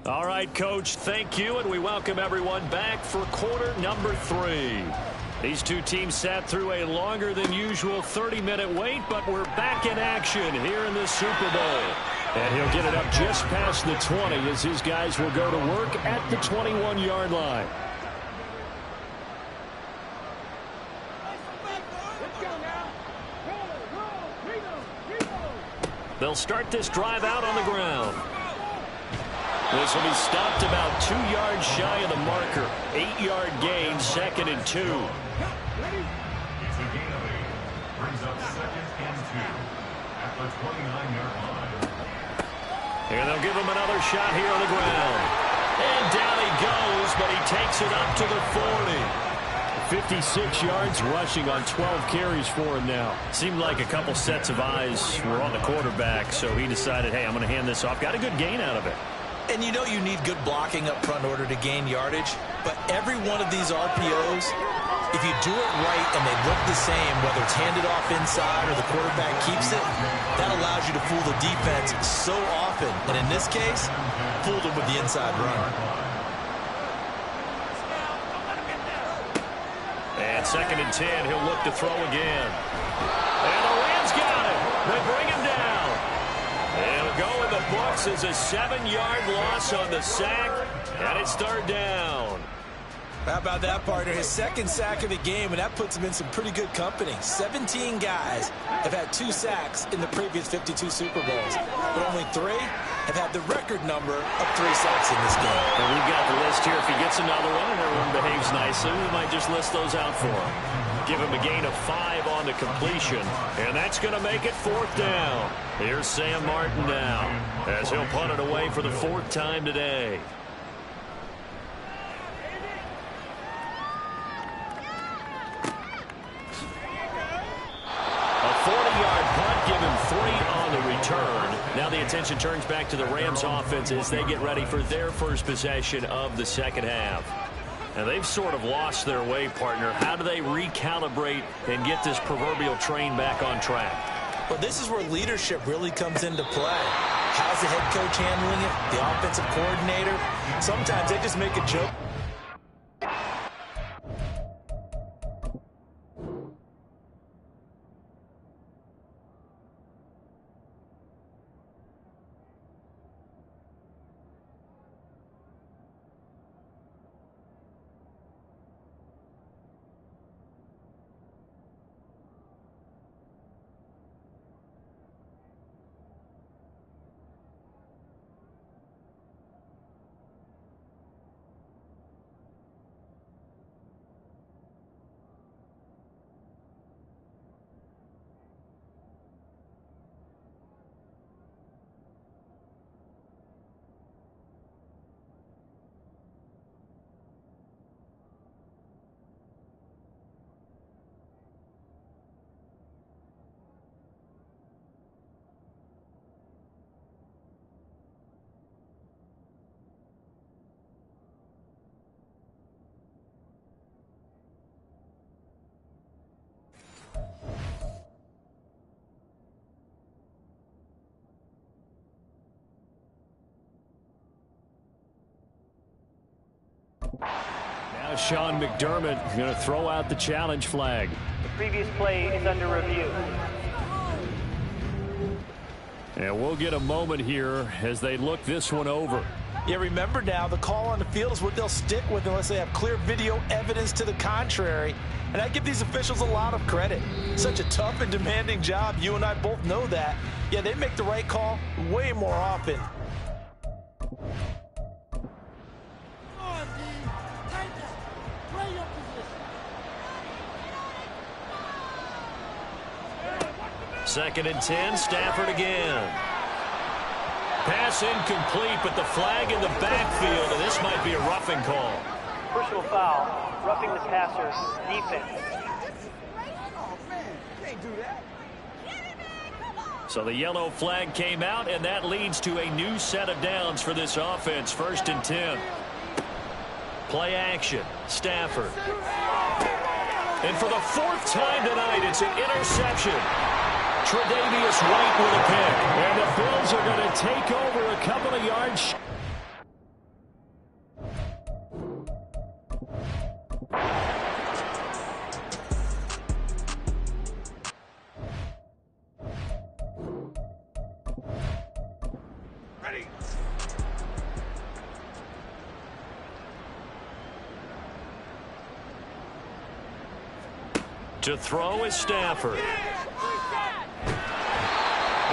All right, Coach, thank you, and we welcome everyone back for quarter number 3. These two teams sat through a longer than usual 30-minute wait, but we're back in action here in the Super Bowl. And he'll get it up just past the 20 as his guys will go to work at the 21-yard line. They'll start this drive out on the ground. This will be stopped about 2 yards shy of the marker. 8-yard gain, 2nd and 2. It's a gain of 8. Brings up 2nd and 2 at the 29-yard line. And they'll give him another shot here on the ground. And down he goes, but he takes it up to the 40. 56 yards rushing on 12 carries for him now. Seemed like a couple sets of eyes were on the quarterback, so he decided, hey, I'm going to hand this off. Got a good gain out of it. And you know you need good blocking up front in order to gain yardage. But every one of these RPOs, if you do it right and they look the same, whether it's handed off inside or the quarterback keeps it, that allows you to fool the defense so often. And in this case, fooled them with the inside run. And 2nd and 10, he'll look to throw again. And the Rams got it. They bring him down. It'll go in the books as a 7-yard loss on the sack, and it's 3rd down. How about that, partner? His 2nd sack of the game, and that puts him in some pretty good company. 17 guys have had 2 sacks in the previous 52 Super Bowls, but only 3 have had the record number of 3 sacks in this game. And we've got the list here. If he gets another one and everyone behaves nicely, we might just list those out for him. Give him a gain of 5 on the completion, and that's going to make it 4th down. Here's Sam Martin now, as he'll punt it away for the 4th time today. A 40-yard punt, give him 3 on the return. Now the attention turns back to the Rams offense as they get ready for their first possession of the second half. And they've sort of lost their way, partner. How do they recalibrate and get this proverbial train back on track? Well, this is where leadership really comes into play. How's the head coach handling it? The offensive coordinator? Sometimes they just make a joke. Now Sean McDermott is going to throw out the challenge flag. The previous play is under review. And we'll get a moment here as they look this one over. Yeah, remember now, the call on the field is what they'll stick with unless they have clear video evidence to the contrary. And I give these officials a lot of credit. Such a tough and demanding job. You and I both know that. Yeah, they make the right call way more often. Second and 10, Stafford again. Pass incomplete, but the flag in the backfield, and this might be a roughing call. Personal foul, roughing the passer, defense. So the yellow flag came out, and that leads to a new set of downs for this offense. First and 10. Play action, Stafford. And for the fourth time tonight, it's an interception. Tre'Davious White with a pick. And the Bills are going to take over a couple of yards. Ready. To throw is Stafford.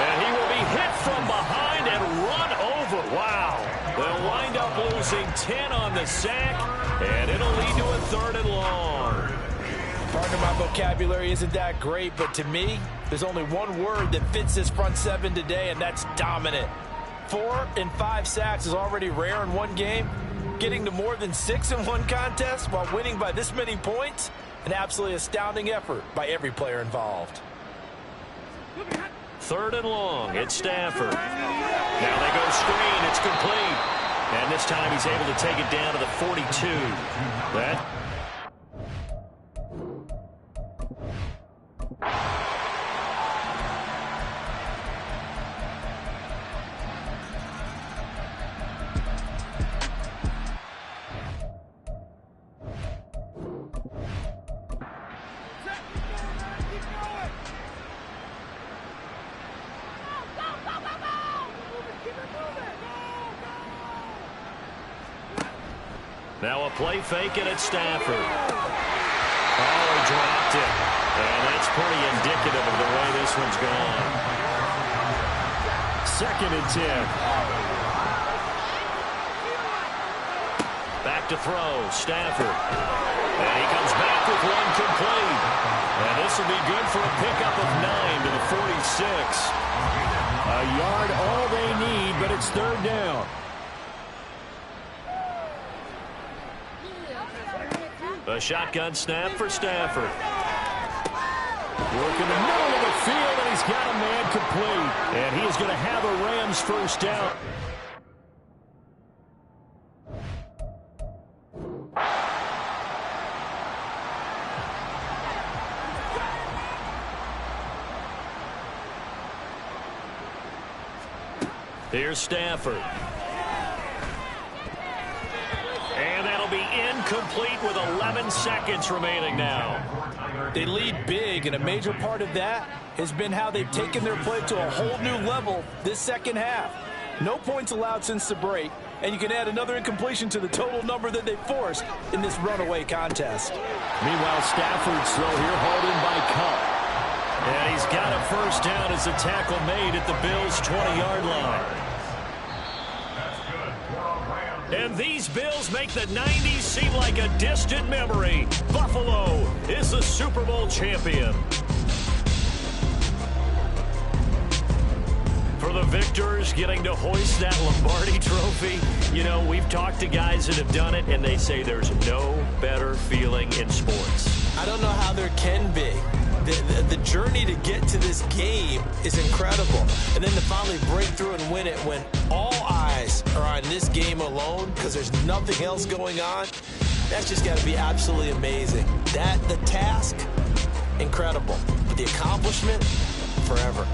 And he will be hit from behind and run over. Wow. They'll wind up losing 10 on the sack, and it'll lead to a third and long. Pardon my vocabulary isn't that great, but to me, there's only one word that fits this front seven today, and that's dominant. 4 and 5 sacks is already rare in one game. Getting to more than 6 in one contest while winning by this many points, an absolutely astounding effort by every player involved. Third and long, it's Stafford. Now they go screen, it's complete. And this time he's able to take it down to the 42. That. Now a play fake, and it's Stafford. Oh, he dropped it. And that's pretty indicative of the way this one's gone. Second and 10. Back to throw, Stafford. And he comes back with one complete. And this will be good for a pickup of 9 to the 46. A yard all they need, but it's third down. A shotgun snap for Stafford. Working the middle of the field, and he's got a man complete. And he is going to have a Rams first down. Here's Stafford. And that'll be incomplete with 11 seconds remaining now. They lead big, and a major part of that has been how they've taken their play to a whole new level this second half. No points allowed since the break, and you can add another incompletion to the total number that they forced in this runaway contest. Meanwhile, Stafford's throw here hauled in by Cup. And he's got a first down as the tackle made at the Bills' 20-yard line. And these Bills make the 90s seem like a distant memory. Buffalo is the Super Bowl champion. For the victors getting to hoist that Lombardi trophy, you know, we've talked to guys that have done it, and they say there's no better feeling in sports. I don't know how there can be. The journey to get to this game is incredible. And then to finally break through and win it when all eyes are on this game alone because there's nothing else going on, that's just got to be absolutely amazing. The task, incredible. But the accomplishment, forever.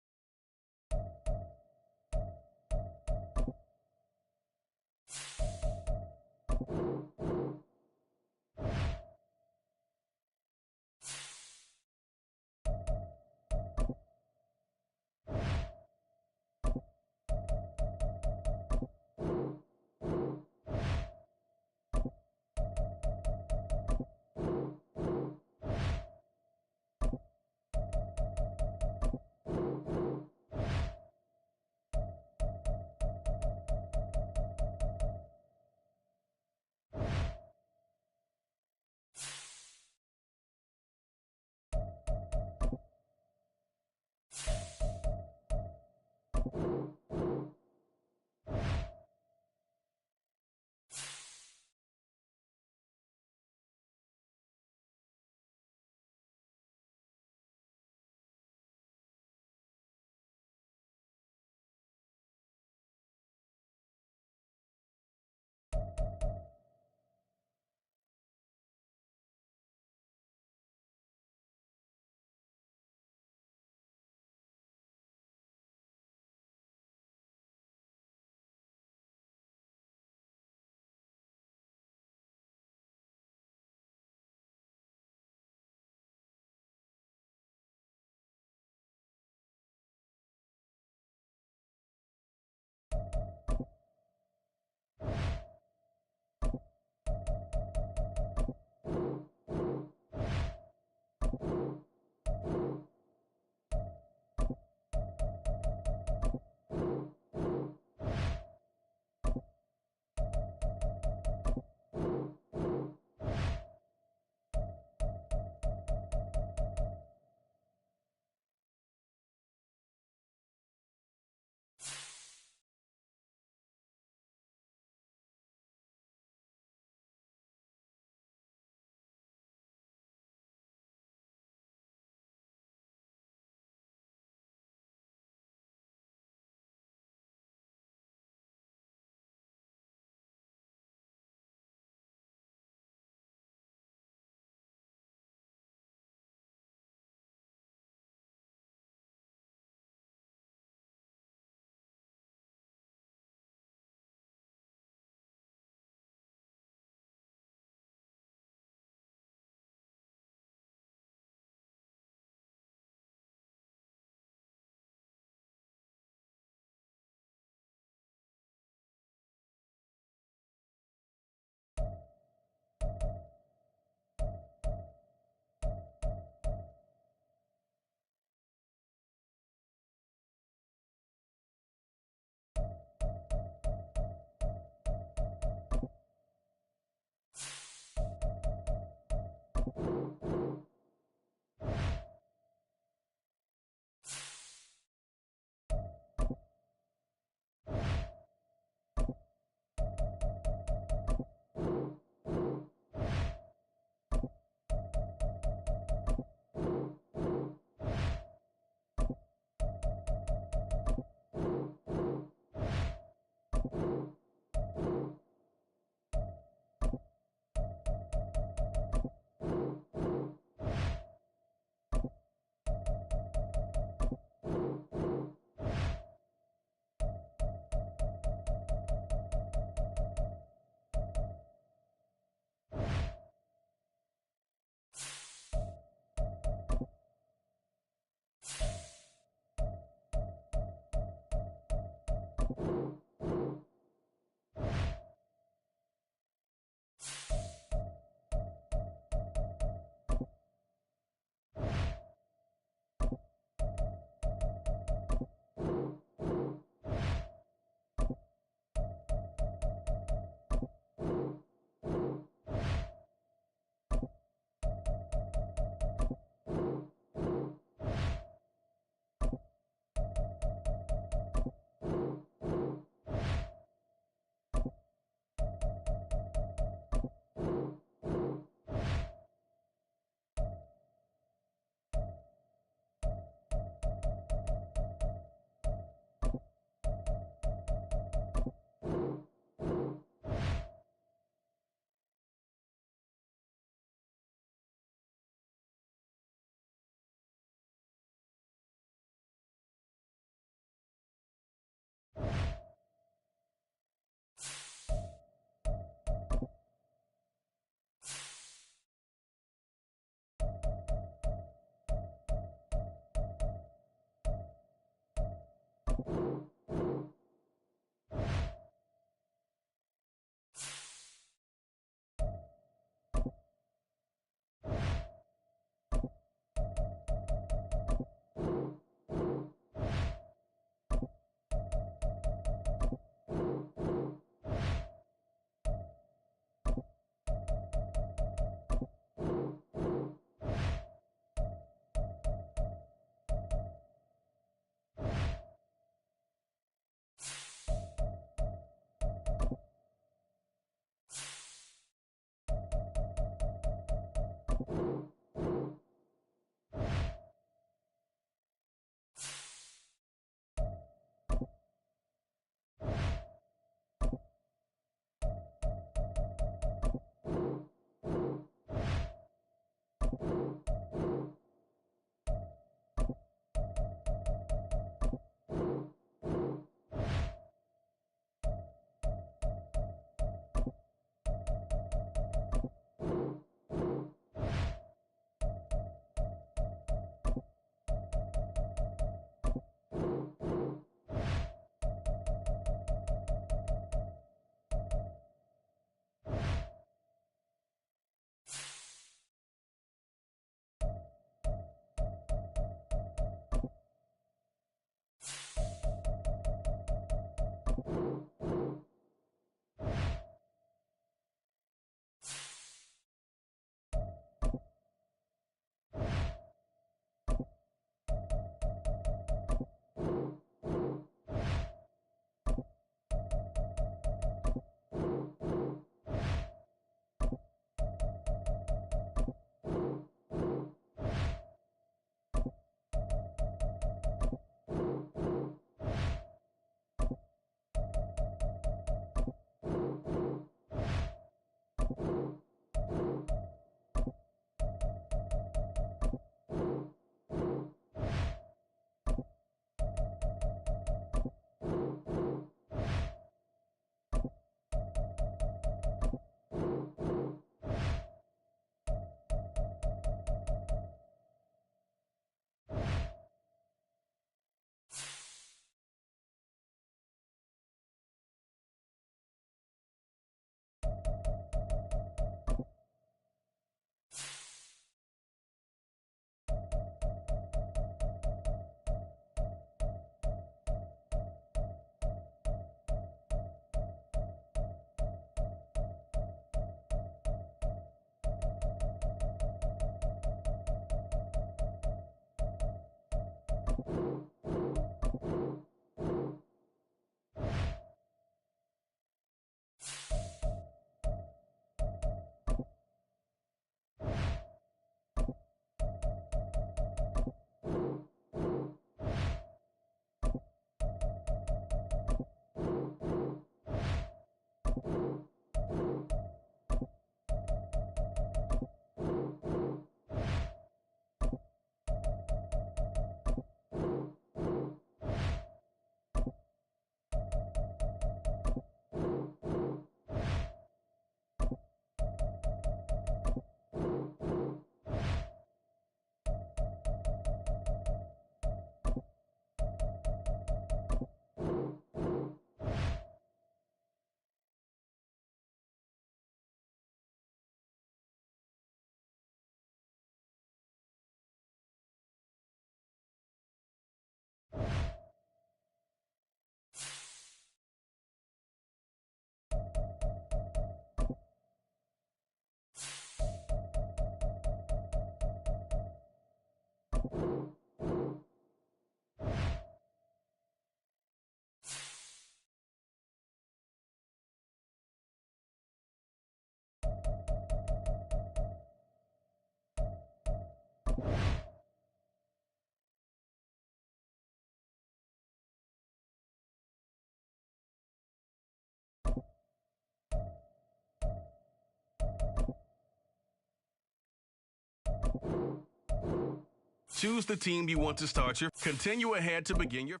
Choose the team you want to start your. Continue ahead to begin your.